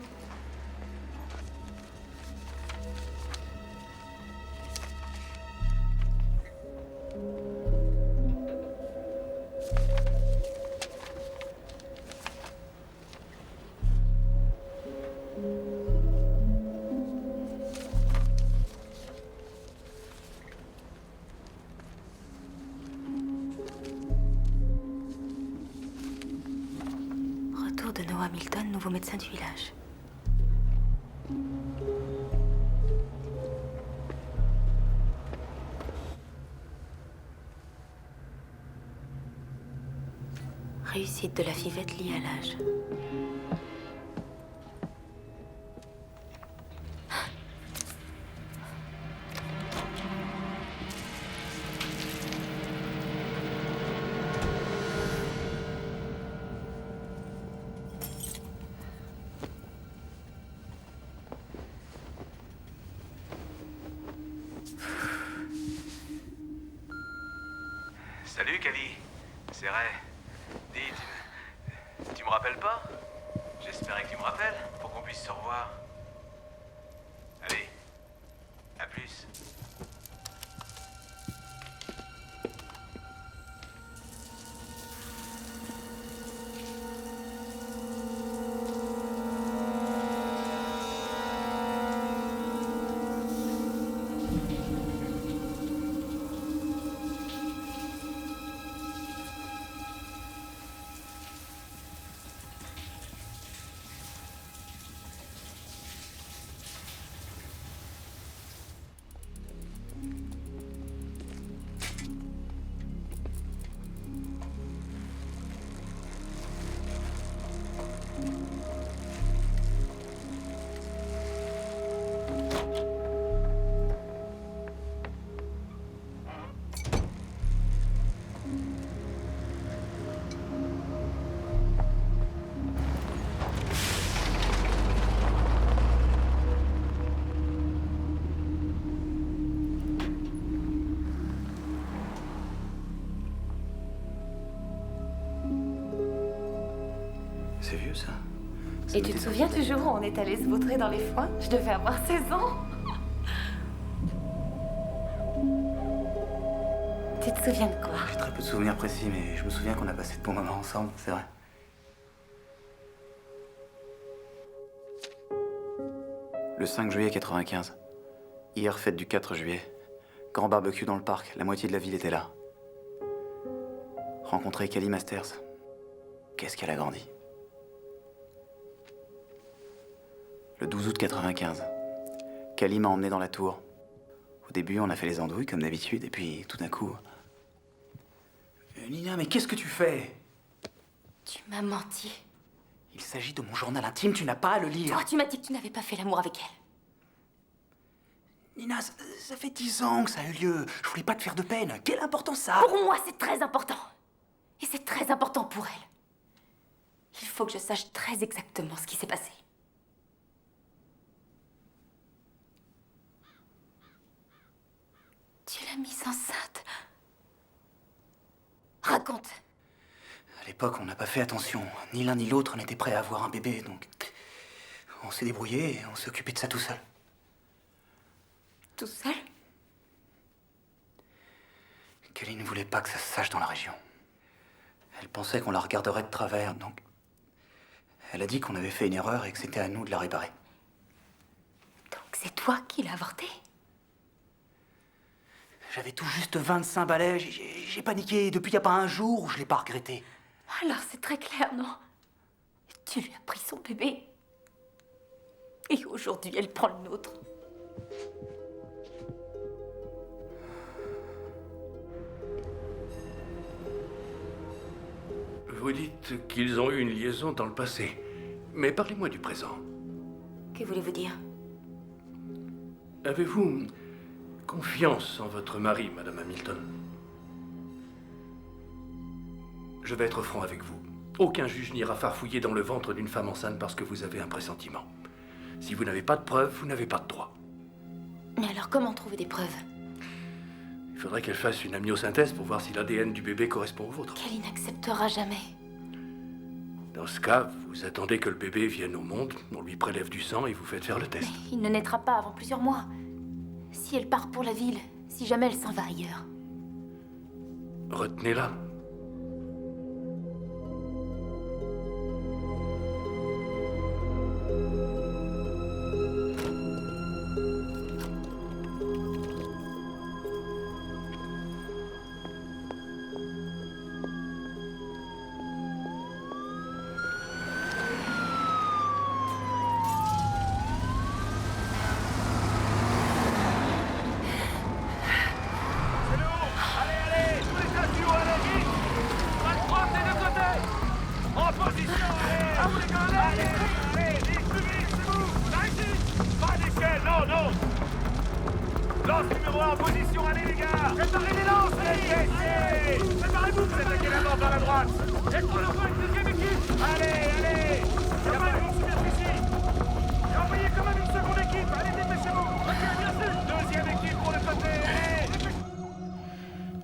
Retour de Noah Milton, nouveau médecin du village. Réussite de la fivette liée à l'âge. Salut, Cali. C'est Ray. Dis, tu me rappelles pas? J'espérais que tu me rappelles pour qu'on puisse se revoir. Allez, à plus. C'est vieux, ça. Et tu te souviens du jour où on est allé se vautrer dans les foins? Je devais avoir 16 ans. Tu te souviens de quoi? J'ai très peu de souvenirs précis, mais je me souviens qu'on a passé de bons moments ensemble, c'est vrai. Le 5 juillet 95. Hier, fête du 4 juillet. Grand barbecue dans le parc, la moitié de la ville était là. Rencontrer Cali Masters. Qu'est-ce qu'elle a grandi. Le 12 août 95. Cali m'a emmené dans la tour. Au début, on a fait les andouilles comme d'habitude, et puis tout d'un coup... Nina, mais qu'est-ce que tu fais? Tu m'as menti. Il s'agit de mon journal intime, tu n'as pas à le lire. Toi, tu m'as dit que tu n'avais pas fait l'amour avec elle. Nina, ça fait 10 ans que ça a eu lieu. Je voulais pas te faire de peine. Quelle importance ça a? Pour moi, c'est très important. Et c'est très important pour elle. Il faut que je sache très exactement ce qui s'est passé. Tu l'as mise enceinte. Raconte. À l'époque, on n'a pas fait attention. Ni l'un ni l'autre n'était prêt à avoir un bébé, donc... On s'est débrouillé et on s'est occupé de ça tout seul. Tout seul? Kelly ne voulait pas que ça se sache dans la région. Elle pensait qu'on la regarderait de travers, donc... Elle a dit qu'on avait fait une erreur et que c'était à nous de la réparer. Donc c'est toi qui l'as avorté? J'avais tout juste 25 balais, j'ai paniqué. Depuis, il n'y a pas un jour où je l'ai pas regretté. Alors c'est très clair, non? Tu lui as pris son bébé. Et aujourd'hui, elle prend le nôtre. Vous dites qu'ils ont eu une liaison dans le passé. Mais parlez-moi du présent. Que voulez-vous dire? Avez-vous confiance en votre mari, Madame Hamilton? Je vais être franc avec vous. Aucun juge n'ira farfouiller dans le ventre d'une femme enceinte parce que vous avez un pressentiment. Si vous n'avez pas de preuves, vous n'avez pas de droit. Mais alors comment trouver des preuves? Il faudrait qu'elle fasse une amniosynthèse pour voir si l'ADN du bébé correspond au vôtre. Kelly n'acceptera jamais. Dans ce cas, vous attendez que le bébé vienne au monde, on lui prélève du sang et vous faites faire le test. Mais il ne naîtra pas avant plusieurs mois. Si elle part pour la ville, si jamais elle s'en va ailleurs. Retenez-la.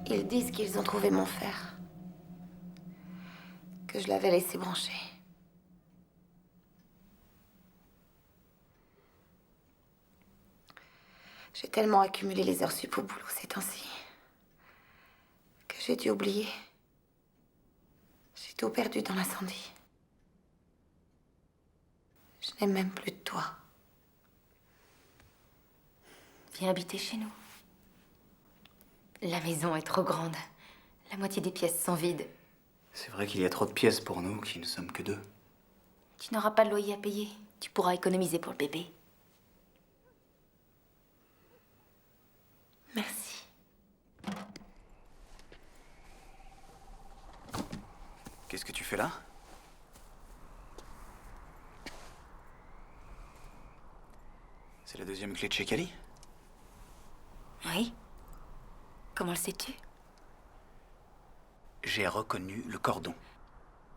Ils disent qu'ils ont trouvé mon fer. Que je l'avais laissé brancher. J'ai tellement accumulé les heures sup au boulot ces temps-ci que j'ai dû oublier. J'ai tout perdu dans l'incendie. Je n'ai même plus de toit. Viens habiter chez nous. La maison est trop grande. La moitié des pièces sont vides. C'est vrai qu'il y a trop de pièces pour nous, qui ne sommes que deux. Tu n'auras pas de loyer à payer. Tu pourras économiser pour le bébé. Merci. Qu'est-ce que tu fais là? C'est la deuxième clé de chez Kelly? Oui? Comment le sais-tu? J'ai reconnu le cordon.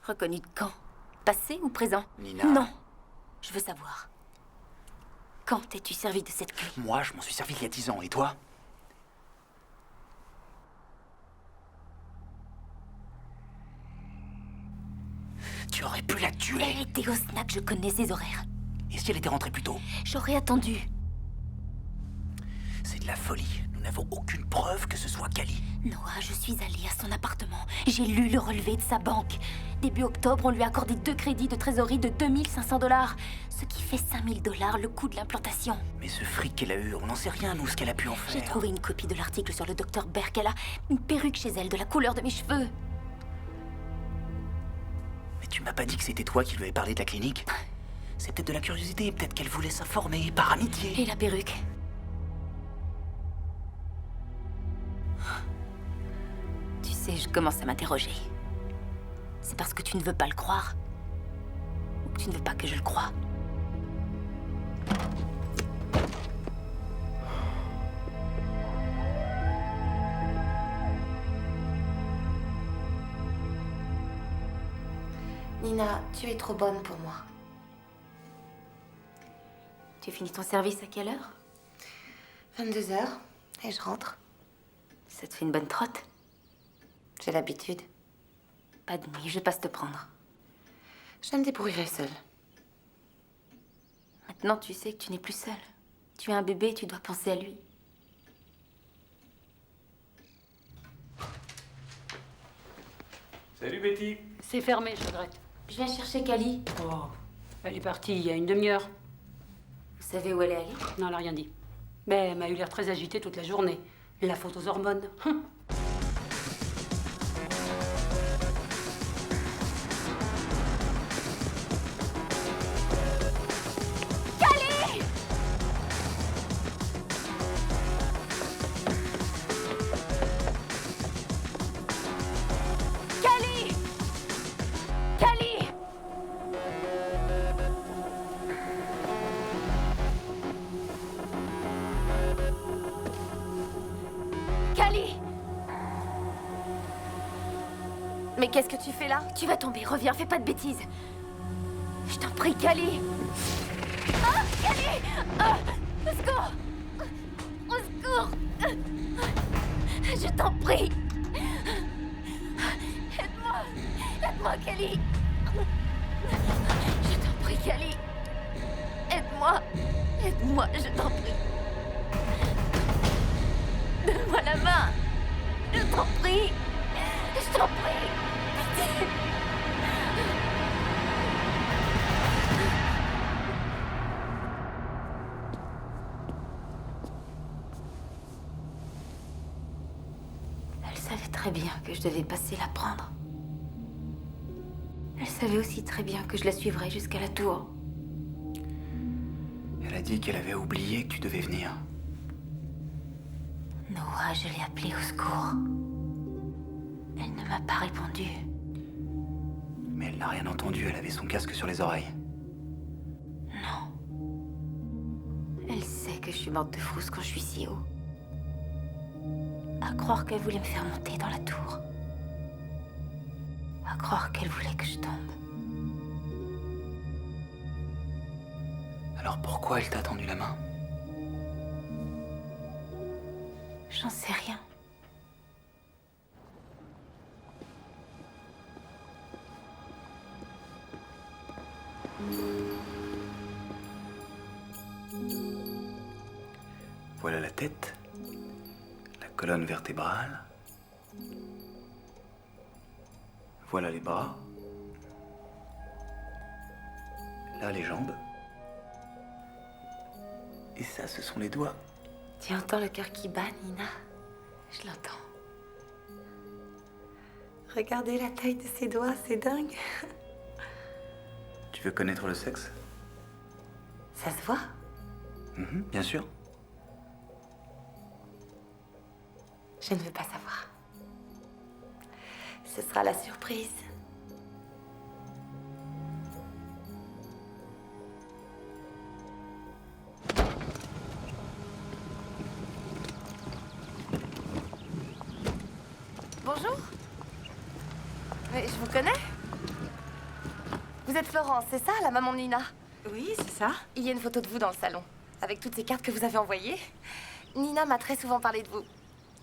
Reconnu de quand? Passé ou présent? Nina. Non. Je veux savoir. Quand t'es-tu servi de cette clé? Moi, je m'en suis servi il y a 10 ans. Et toi? Tu aurais pu la tuer. Elle était au snack, je connais ses horaires. Et si elle était rentrée plus tôt? J'aurais attendu. C'est de la folie. Nous n'avons aucune preuve que ce soit Kelly. Noah, je suis allée à son appartement. J'ai lu le relevé de sa banque. Début octobre, on lui a accordé 2 crédits de trésorerie de 2500 $, ce qui fait 5000 $ le coût de l'implantation. Mais ce fric qu'elle a eu, on n'en sait rien, nous, ce qu'elle a pu en faire. J'ai trouvé une copie de l'article sur le docteur Berk. Elle a une perruque chez elle de la couleur de mes cheveux. Mais tu m'as pas dit que c'était toi qui lui avais parlé de la clinique? C'est peut-être de la curiosité, peut-être qu'elle voulait s'informer, par amitié. Et la perruque? Tu sais, je commence à m'interroger. C'est parce que tu ne veux pas le croire? Ou que tu ne veux pas que je le croie? Nina, tu es trop bonne pour moi. Tu finis ton service à quelle heure? 22 h, et je rentre. Ça te fait une bonne trotte? J'ai l'habitude. Pas de nuit, je passe te prendre. Je me débrouillerai seule. Maintenant, tu sais que tu n'es plus seule. Tu as un bébé, tu dois penser à lui. Salut Betty. C'est fermé, je regrette. Je viens chercher Cali. Oh, elle est partie il y a une demi-heure. Vous savez où elle est allée? Non, elle n'a rien dit. Mais elle m'a eu l'air très agitée toute la journée. La faute aux hormones. Mais qu'est-ce que tu fais là? Tu vas tomber, reviens, fais pas de bêtises. Je t'en prie, Cali. Ah, Cali! Ah, au secours! Au secours! Je t'en prie! Aide-moi! Aide-moi, Cali! Je t'en prie, Cali! Aide-moi! Aide-moi, je t'en prie! Donne-moi la main! Je t'en prie! Je t'en prie! Pitié! Elle savait très bien que je devais passer la prendre. Elle savait aussi très bien que je la suivrais jusqu'à la tour. Elle a dit qu'elle avait oublié que tu devais venir. Noah, je l'ai appelée au secours. Elle ne m'a pas répondu. Mais elle n'a rien entendu, elle avait son casque sur les oreilles. Non. Elle sait que je suis morte de frousse quand je suis si haut. À croire qu'elle voulait me faire monter dans la tour. À croire qu'elle voulait que je tombe. Alors pourquoi elle t'a tendu la main? J'en sais rien. Voilà la tête, la colonne vertébrale. Voilà les bras. Là, les jambes. Et ça, ce sont les doigts. Tu entends le cœur qui bat, Nina? Je l'entends. Regardez la taille de ses doigts, c'est dingue. Tu veux connaître le sexe? Ça se voit? Bien sûr. Je ne veux pas savoir. Ce sera la surprise. Bonjour. Mais je vous connais. Vous êtes Florence, c'est ça, la maman de Nina? Oui, c'est ça. Il y a une photo de vous dans le salon, avec toutes ces cartes que vous avez envoyées. Nina m'a très souvent parlé de vous.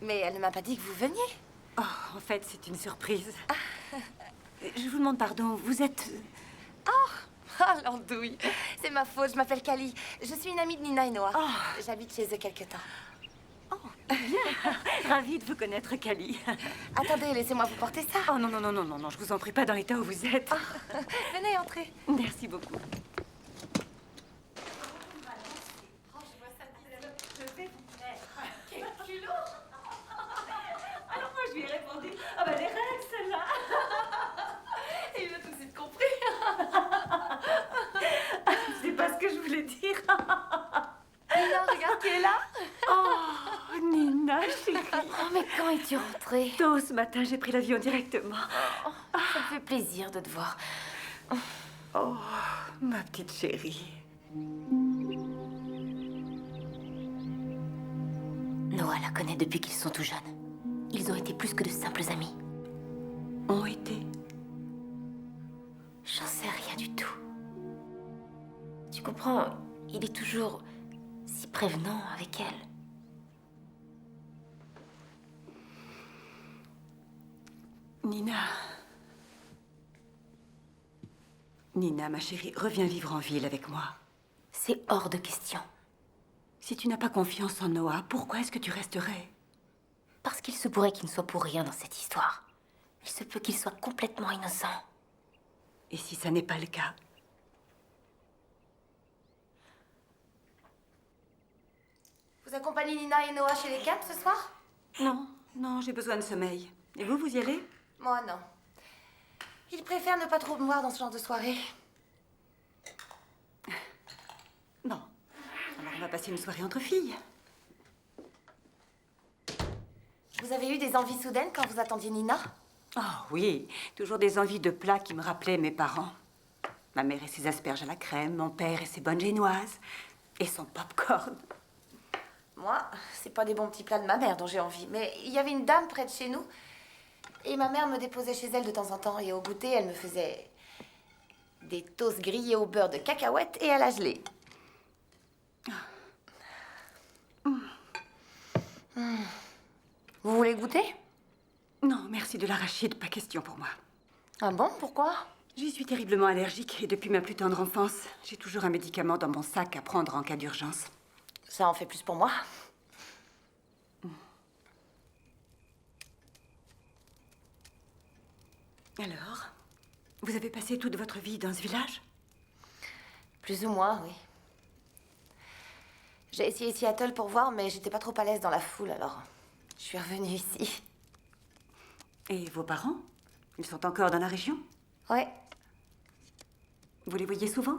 Mais elle ne m'a pas dit que vous veniez. Oh, en fait, c'est une surprise. Je vous demande pardon, vous êtes... Ah, l'andouille. C'est ma faute, je m'appelle Cali. Je suis une amie de Nina et Noah. J'habite chez eux quelque temps. Bien. Ravie de vous connaître, Cali. Attendez, laissez-moi vous porter ça. Oh non, non, non, non, non, non, je vous en prie, pas dans l'état où vous êtes. Venez, entrez. Merci beaucoup. Alors moi, je lui ai répondu, ah bah les règles, celle-là. Et il a tout de suite compris. C'est pas ce que je voulais dire. Nina, regarde qui est là. Oh, Nina, chérie. Oh, mais quand es-tu rentrée? Tôt ce matin, j'ai pris l'avion directement. Ça me fait plaisir de te voir. Oh, ma petite chérie. Noah la connaît depuis qu'ils sont tout jeunes. Ils ont été plus que de simples amis. Ont été? J'en sais rien du tout. Tu comprends, il est toujours si prévenant avec elle. Nina. Nina, ma chérie, reviens vivre en ville avec moi. C'est hors de question. Si tu n'as pas confiance en Noah, pourquoi est-ce que tu resterais? Parce qu'il se pourrait qu'il ne soit pour rien dans cette histoire. Il se peut qu'il soit complètement innocent. Et si ça n'est pas le cas? Vous accompagnez Nina et Noah chez les Caps ce soir? Non, non, j'ai besoin de sommeil. Et vous, vous y allez? Moi, non. Ils préfèrent ne pas trop me voir dans ce genre de soirée. Bon. Alors on va passer une soirée entre filles. Vous avez eu des envies soudaines quand vous attendiez Nina? Oh oui, toujours des envies de plats qui me rappelaient mes parents. Ma mère et ses asperges à la crème, mon père et ses bonnes génoises, et son popcorn. Moi, c'est pas des bons petits plats de ma mère dont j'ai envie. Mais il y avait une dame près de chez nous. Et ma mère me déposait chez elle de temps en temps. Et au goûter, elle me faisait des toasts grillés au beurre de cacahuètes et à la gelée. Vous voulez goûter? Non, merci de l'arachide, pas question pour moi. Ah bon, pourquoi? J'y suis terriblement allergique et depuis ma plus tendre enfance, j'ai toujours un médicament dans mon sac à prendre en cas d'urgence. Ça en fait plus pour moi. Alors, vous avez passé toute votre vie dans ce village? Plus ou moins, oui. J'ai essayé Seattle pour voir, mais j'étais pas trop à l'aise dans la foule, alors je suis revenue ici. Et vos parents? Ils sont encore dans la région? Ouais. Vous les voyez souvent?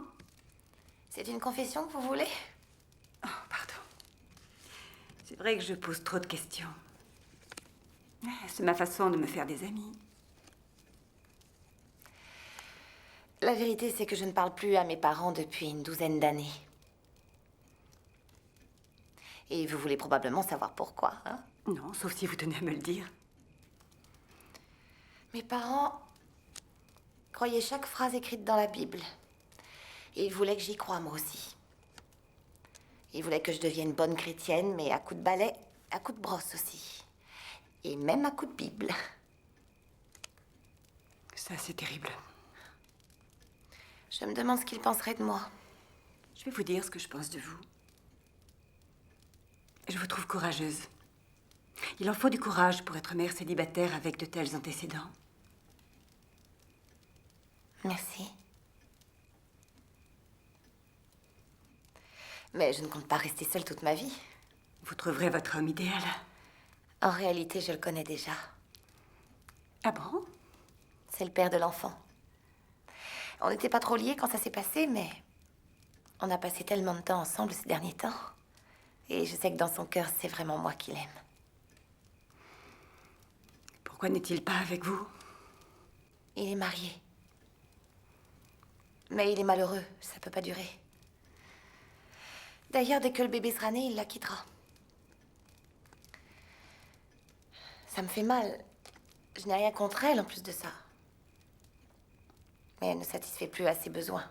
C'est une confession que vous voulez? Oh, pardon. C'est vrai que je pose trop de questions. C'est ma façon de me faire des amis. La vérité, c'est que je ne parle plus à mes parents depuis une douzaine d'années. Et vous voulez probablement savoir pourquoi, hein? Non, sauf si vous tenez à me le dire. Mes parents croyaient chaque phrase écrite dans la Bible. Et ils voulaient que j'y croie, moi aussi. Ils voulaient que je devienne bonne chrétienne, mais à coups de balai, à coups de brosse aussi. Et même à coups de Bible. Ça, c'est terrible. Je me demande ce qu'ils penseraient de moi. Je vais vous dire ce que je pense de vous. Je vous trouve courageuse. Il en faut du courage pour être mère célibataire avec de tels antécédents. Merci. Mais je ne compte pas rester seule toute ma vie. Vous trouverez votre homme idéal. En réalité, je le connais déjà. Ah bon? C'est le père de l'enfant. On n'était pas trop liés quand ça s'est passé, mais on a passé tellement de temps ensemble ces derniers temps. Et je sais que dans son cœur, c'est vraiment moi qui l'aime. Pourquoi n'est-il pas avec vous? Il est marié. Mais il est malheureux, ça peut pas durer. D'ailleurs, dès que le bébé sera né, il la quittera. Ça me fait mal. Je n'ai rien contre elle en plus de ça. Mais elle ne satisfait plus à ses besoins.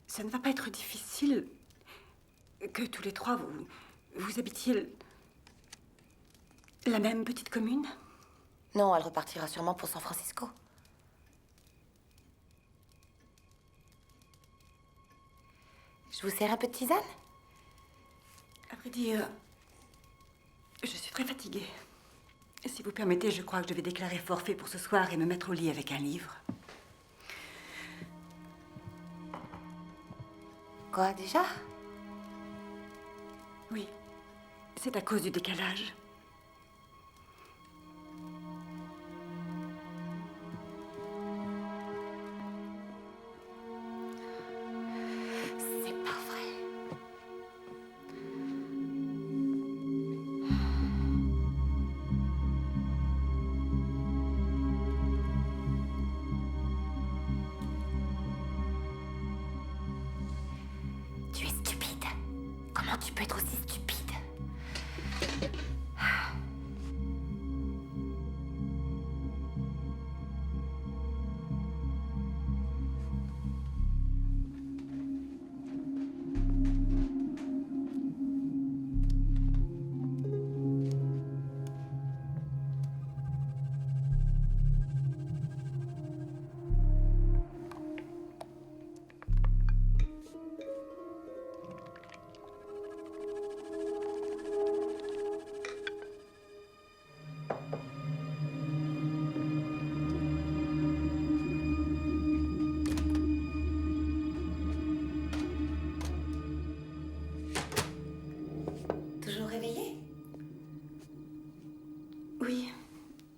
Ça ne va pas être difficile que tous les trois, vous habitiez la même petite commune? Non, elle repartira sûrement pour San Francisco. Je vous sers un peu de tisane? À vrai dire, je suis très fatiguée. Si vous permettez, je crois que je vais déclarer forfait pour ce soir et me mettre au lit avec un livre. Quoi, déjà? Oui, c'est à cause du décalage. C'est pas vrai. Tu es stupide. Comment tu peux être aussi stupide?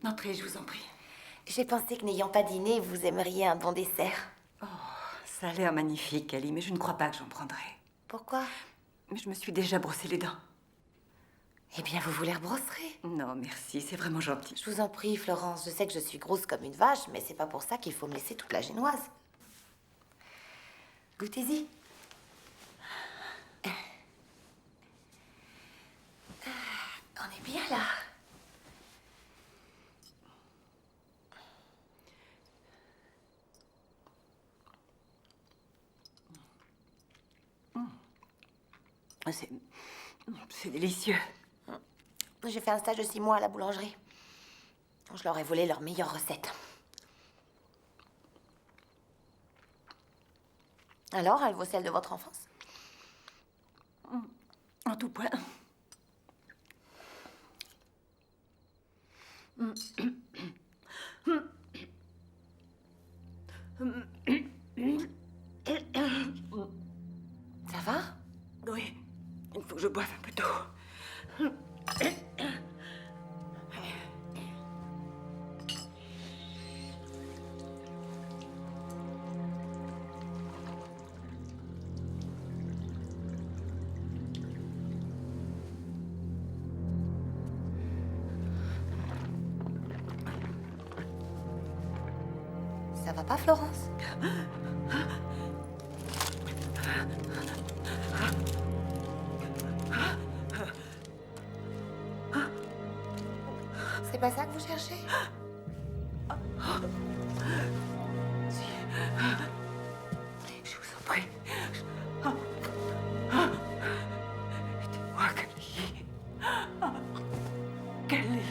Entrez, je vous en prie. J'ai pensé que n'ayant pas dîné, vous aimeriez un bon dessert. Oh, ça a l'air magnifique, Kelly, mais je ne crois pas que j'en prendrai. Pourquoi? Mais je me suis déjà brossé les dents. Eh bien, vous vous les rebrosserez. Non, merci, c'est vraiment gentil. Je vous en prie, Florence. Je sais que je suis grosse comme une vache, mais c'est pas pour ça qu'il faut me laisser toute la génoise. Goûtez-y. On est bien là. C'est délicieux. J'ai fait un stage de 6 mois à la boulangerie. Je leur ai volé leurs meilleures recettes. Alors, elle vaut celle de votre enfance? En tout point. Ça va? Oui, il faut que je boive un peu d'eau. Ça va pas, Florence? C'est pas ça que vous cherchez? Je vous en prie. Aidez-moi, Kelly. Kelly.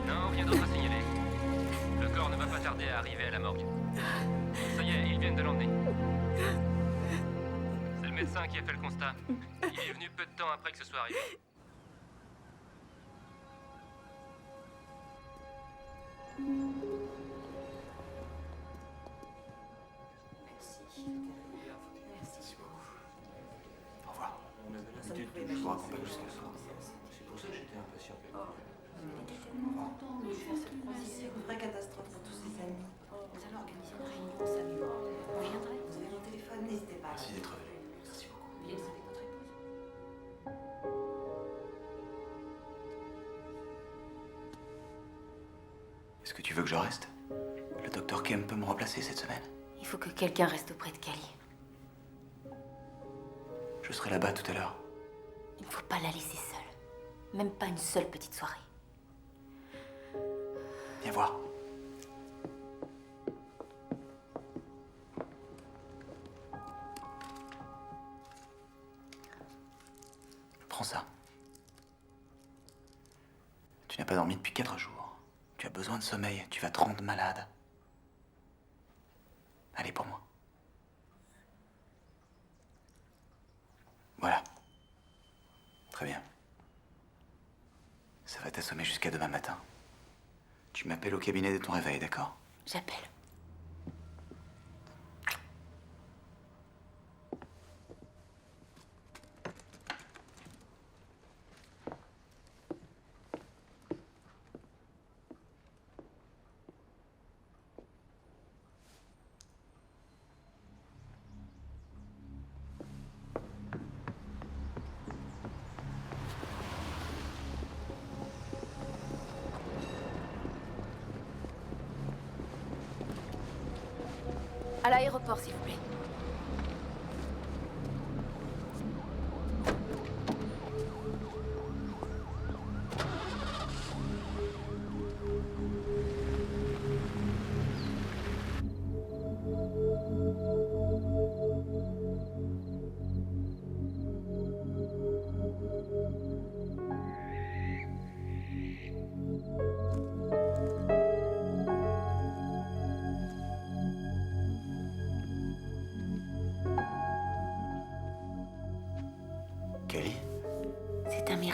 Non, rien d'autre à signaler. Le corps ne va pas tarder à arriver à la morgue. Ça y est, ils viennent de l'emmener. C'est le médecin qui a fait le constat. Il est venu peu de temps après que ce soit arrivé. Au revoir. Je vous raccompagne jusqu'à ce soir. C'est pour ça que j'étais impatient. C'est une vraie catastrophe pour tous ses amis. Nous allons organiser une réunion, salut. Vous viendrez? Vous avez mon téléphone, n'hésitez pas. Merci d'être venu. Merci beaucoup. Vous viendrez avec votre épouse. Est-ce que tu veux que je reste? Le docteur Kemp peut me remplacer cette semaine. Il faut que quelqu'un reste auprès de Kelly. Je serai là-bas tout à l'heure. Il ne faut pas la laisser seule. Même pas une seule petite soirée. Viens voir. Prends ça. Tu n'as pas dormi depuis 4 jours. Tu as besoin de sommeil. Tu vas te rendre malade. Allez, pour moi. Voilà. Très bien. Ça va t'assommer jusqu'à demain matin. Tu m'appelles au cabinet de ton réveil, d'accord? J'appelle. À l'aéroport, s'il vous plaît.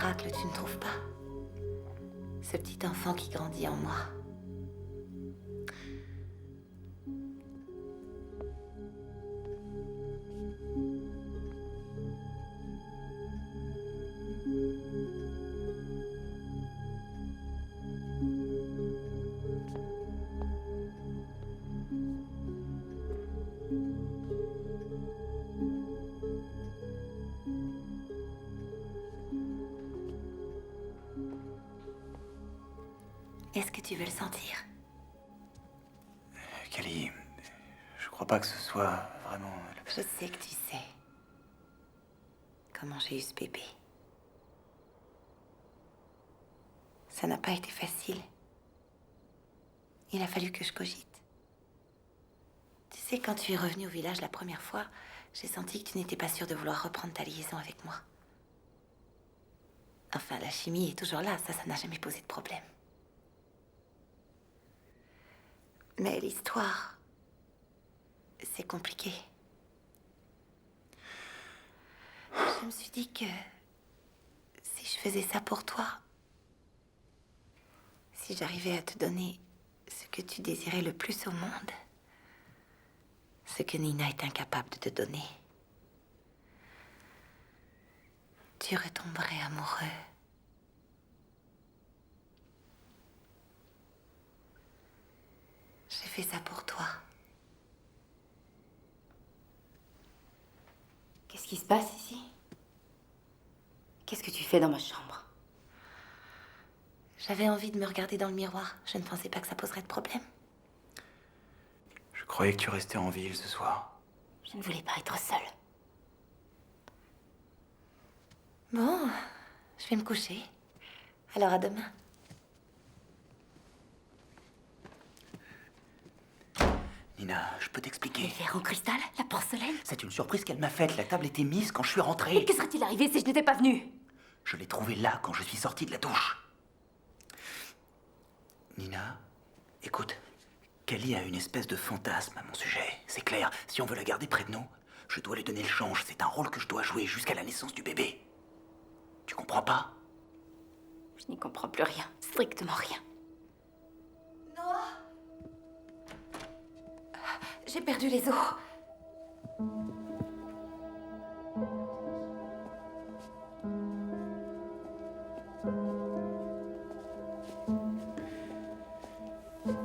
miracle, tu ne trouves pas? Ce petit enfant qui grandit en moi. Est-ce que tu veux le sentir? Kelly, je crois pas que ce soit vraiment... Je sais que tu sais comment j'ai eu ce bébé. Ça n'a pas été facile. Il a fallu que je cogite. Tu sais, quand tu es revenu au village la première fois, j'ai senti que tu n'étais pas sûre de vouloir reprendre ta liaison avec moi. Enfin, la chimie est toujours là, ça n'a jamais posé de problème. Mais l'histoire, c'est compliqué. Je me suis dit que si je faisais ça pour toi, si j'arrivais à te donner ce que tu désirais le plus au monde, ce que Nina est incapable de te donner, tu retomberais amoureux. J'ai fait ça pour toi. Qu'est-ce qui se passe ici? Qu'est-ce que tu fais dans ma chambre? J'avais envie de me regarder dans le miroir. Je ne pensais pas que ça poserait de problème. Je croyais que tu restais en ville ce soir. Je ne voulais pas être seule. Bon, je vais me coucher. Alors à demain. Nina, je peux t'expliquer. Les verres en cristal? La porcelaine? C'est une surprise qu'elle m'a faite. La table était mise quand je suis Et rentré. que serait-il arrivé si je n'étais pas venue? Je l'ai trouvée là quand je suis sorti de la douche. Nina, écoute. Kelly a une espèce de fantasme à mon sujet. C'est clair, si on veut la garder près de nous, je dois lui donner le change. C'est un rôle que je dois jouer jusqu'à la naissance du bébé. Tu comprends pas? Je n'y comprends plus rien. Strictement rien. Noah! J'ai perdu les os.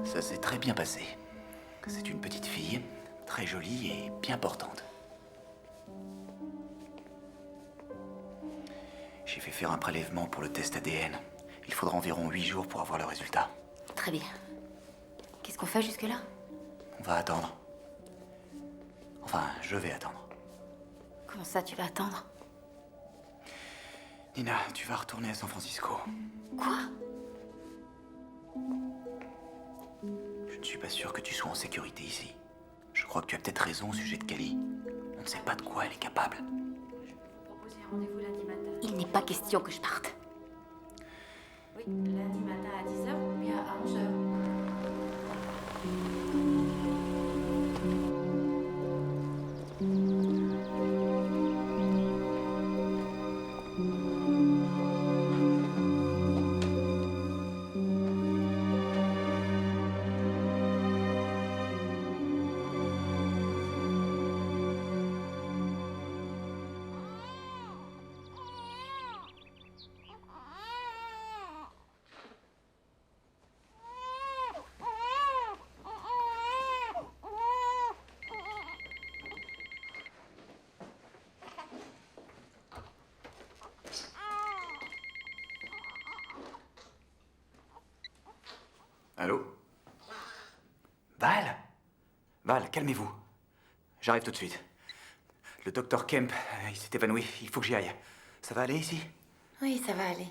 Ça s'est très bien passé. C'est une petite fille, très jolie et bien portante. J'ai fait faire un prélèvement pour le test ADN. Il faudra environ 8 jours pour avoir le résultat. Très bien. Qu'est-ce qu'on fait jusque-là? On va attendre. Enfin, je vais attendre. Comment ça, tu vas attendre? Nina, tu vas retourner à San Francisco. Quoi? Je ne suis pas sûr que tu sois en sécurité ici. Je crois que tu as peut-être raison au sujet de Kelly. On ne sait pas de quoi elle est capable. Proposer un rendez-vous lundi matin. Il n'est pas question que je parte. Oui, lundi matin à 10h ou bien à 11h. Allô? Val? Val, calmez-vous. J'arrive tout de suite. Le docteur Kemp, il s'est évanoui. Il faut que j'y aille. Ça va aller ici? Oui, ça va aller.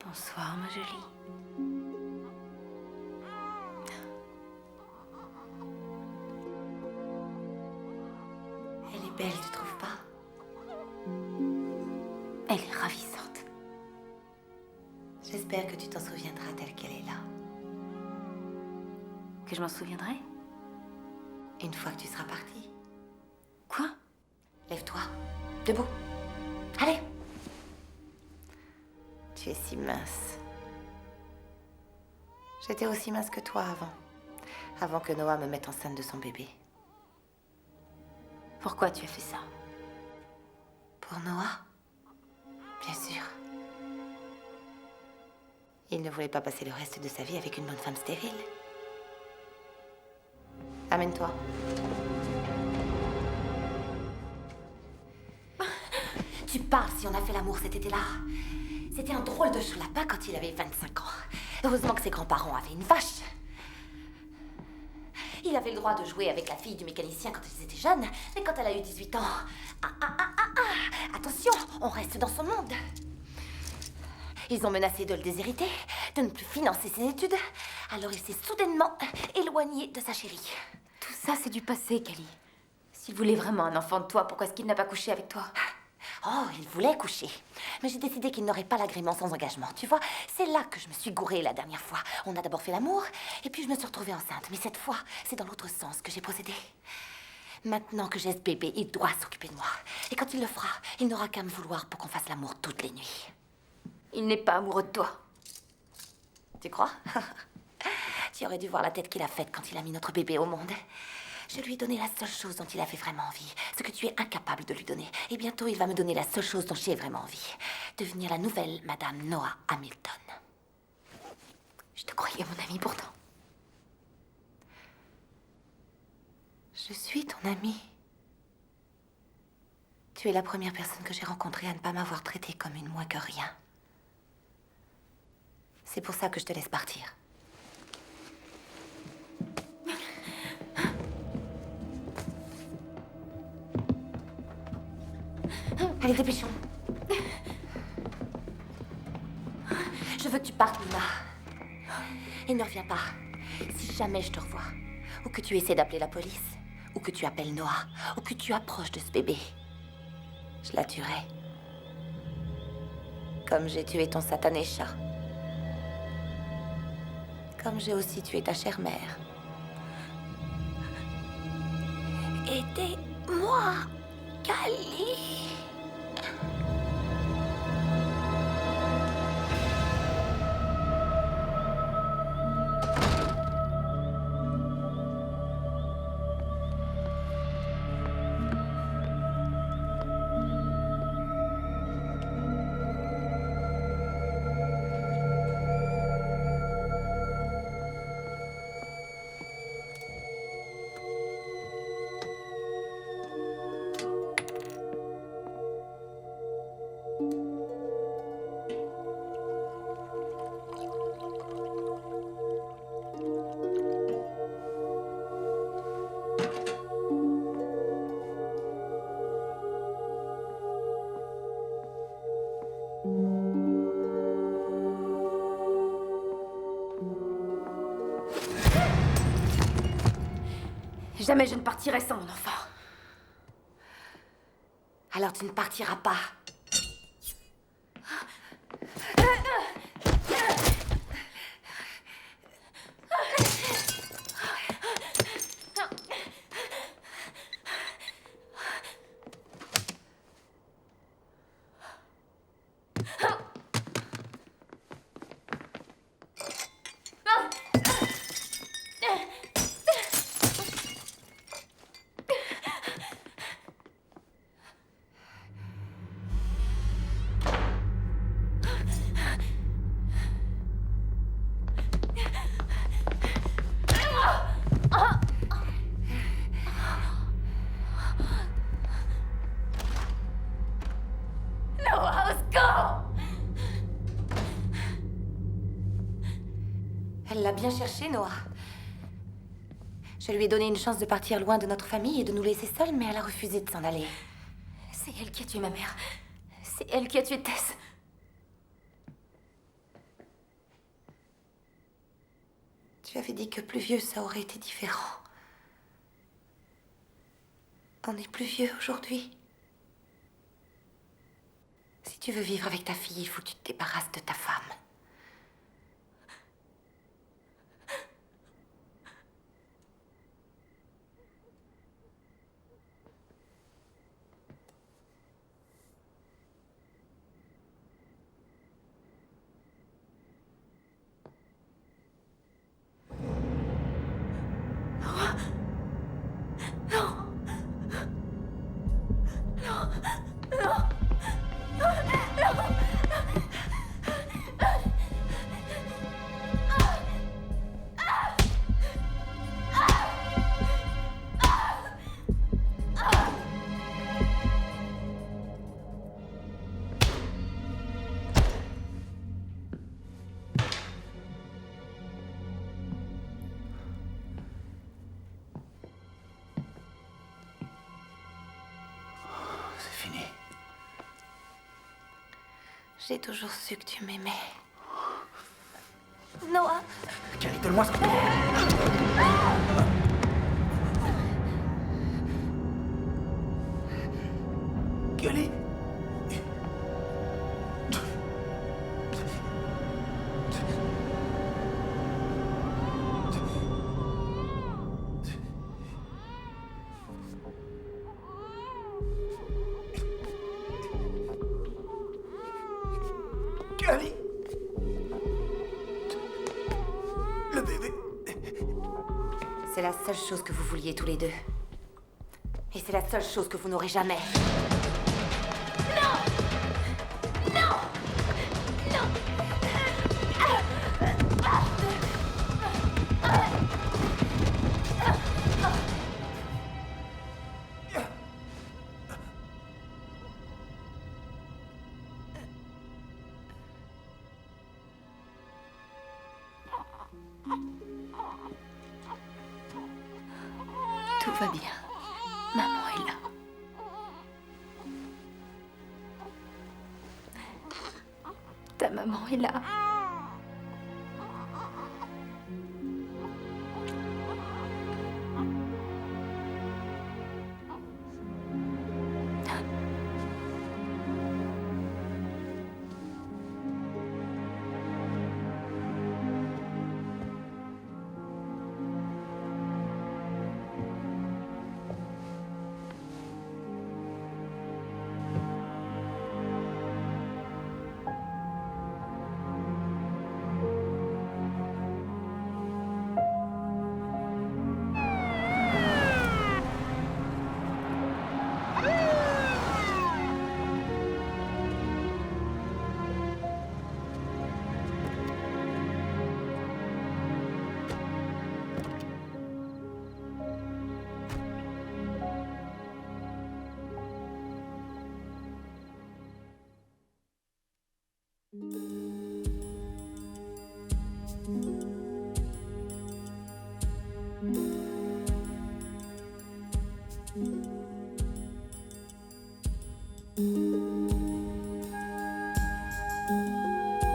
Bonsoir, ma jolie. J'espère que tu t'en souviendras telle qu'elle est là. Que je m'en souviendrai? Une fois que tu seras partie. Quoi? Lève-toi. Debout. Allez. Tu es si mince. J'étais aussi mince que toi avant. Avant que Noah me mette enceinte de son bébé. Pourquoi tu as fait ça? Pour Noah? Bien sûr. Il ne voulait pas passer le reste de sa vie avec une bonne femme stérile. Amène-toi. Tu parles si on a fait l'amour cet été-là. C'était un drôle de lapin quand il avait 25 ans. Heureusement que ses grands-parents avaient une vache. Il avait le droit de jouer avec la fille du mécanicien quand ils étaient jeunes, mais quand elle a eu 18 ans... Attention, on reste dans son monde. Ils ont menacé de le déshériter, de ne plus financer ses études. Alors il s'est soudainement éloigné de sa chérie. Tout ça, c'est du passé, Kelly. S'il voulait vraiment un enfant de toi, pourquoi est-ce qu'il n'a pas couché avec toi? Oh, il voulait coucher. Mais j'ai décidé qu'il n'aurait pas l'agrément sans engagement. Tu vois, c'est là que je me suis gourée la dernière fois. On a d'abord fait l'amour, et puis je me suis retrouvée enceinte. Mais cette fois, c'est dans l'autre sens que j'ai procédé. Maintenant que j'ai ce bébé, il doit s'occuper de moi. Et quand il le fera, il n'aura qu'à me vouloir pour qu'on fasse l'amour toutes les nuits. Il n'est pas amoureux de toi. Tu crois? Tu aurais dû voir la tête qu'il a faite quand il a mis notre bébé au monde. Je lui ai donné la seule chose dont il avait vraiment envie. Ce que tu es incapable de lui donner. Et bientôt, il va me donner la seule chose dont j'ai vraiment envie. Devenir la nouvelle Madame Noah Hamilton. Je te croyais mon amie pourtant. Je suis ton amie. Tu es la première personne que j'ai rencontrée à ne pas m'avoir traitée comme une moins que rien. C'est pour ça que je te laisse partir. Allez, dépêchons. Je veux que tu partes, Nina. Et ne reviens pas. Si jamais je te revois, ou que tu essaies d'appeler la police, ou que tu appelles Noah, ou que tu approches de ce bébé, je la tuerai. Comme j'ai tué ton satané chat. Comme j'ai aussi tué ta chère mère. Aidez-moi, Kali. Jamais je ne partirai sans mon enfant. Alors tu ne partiras pas. Elle l'a bien cherché, Noah. Je lui ai donné une chance de partir loin de notre famille et de nous laisser seuls, mais elle a refusé de s'en aller. C'est elle qui a tué ma mère. C'est elle qui a tué Tess. Tu avais dit que plus vieux, ça aurait été différent. On est plus vieux aujourd'hui. Si tu veux vivre avec ta fille, il faut que tu te débarrasses de ta femme. J'ai toujours su que tu m'aimais. Noah! Kelly, donne-moi ce... Kelly! Kelly! Le bébé! C'est la seule chose que vous vouliez tous les deux. Et c'est la seule chose que vous n'aurez jamais. Tout va bien. Maman est là. Ta maman est là. Thank you.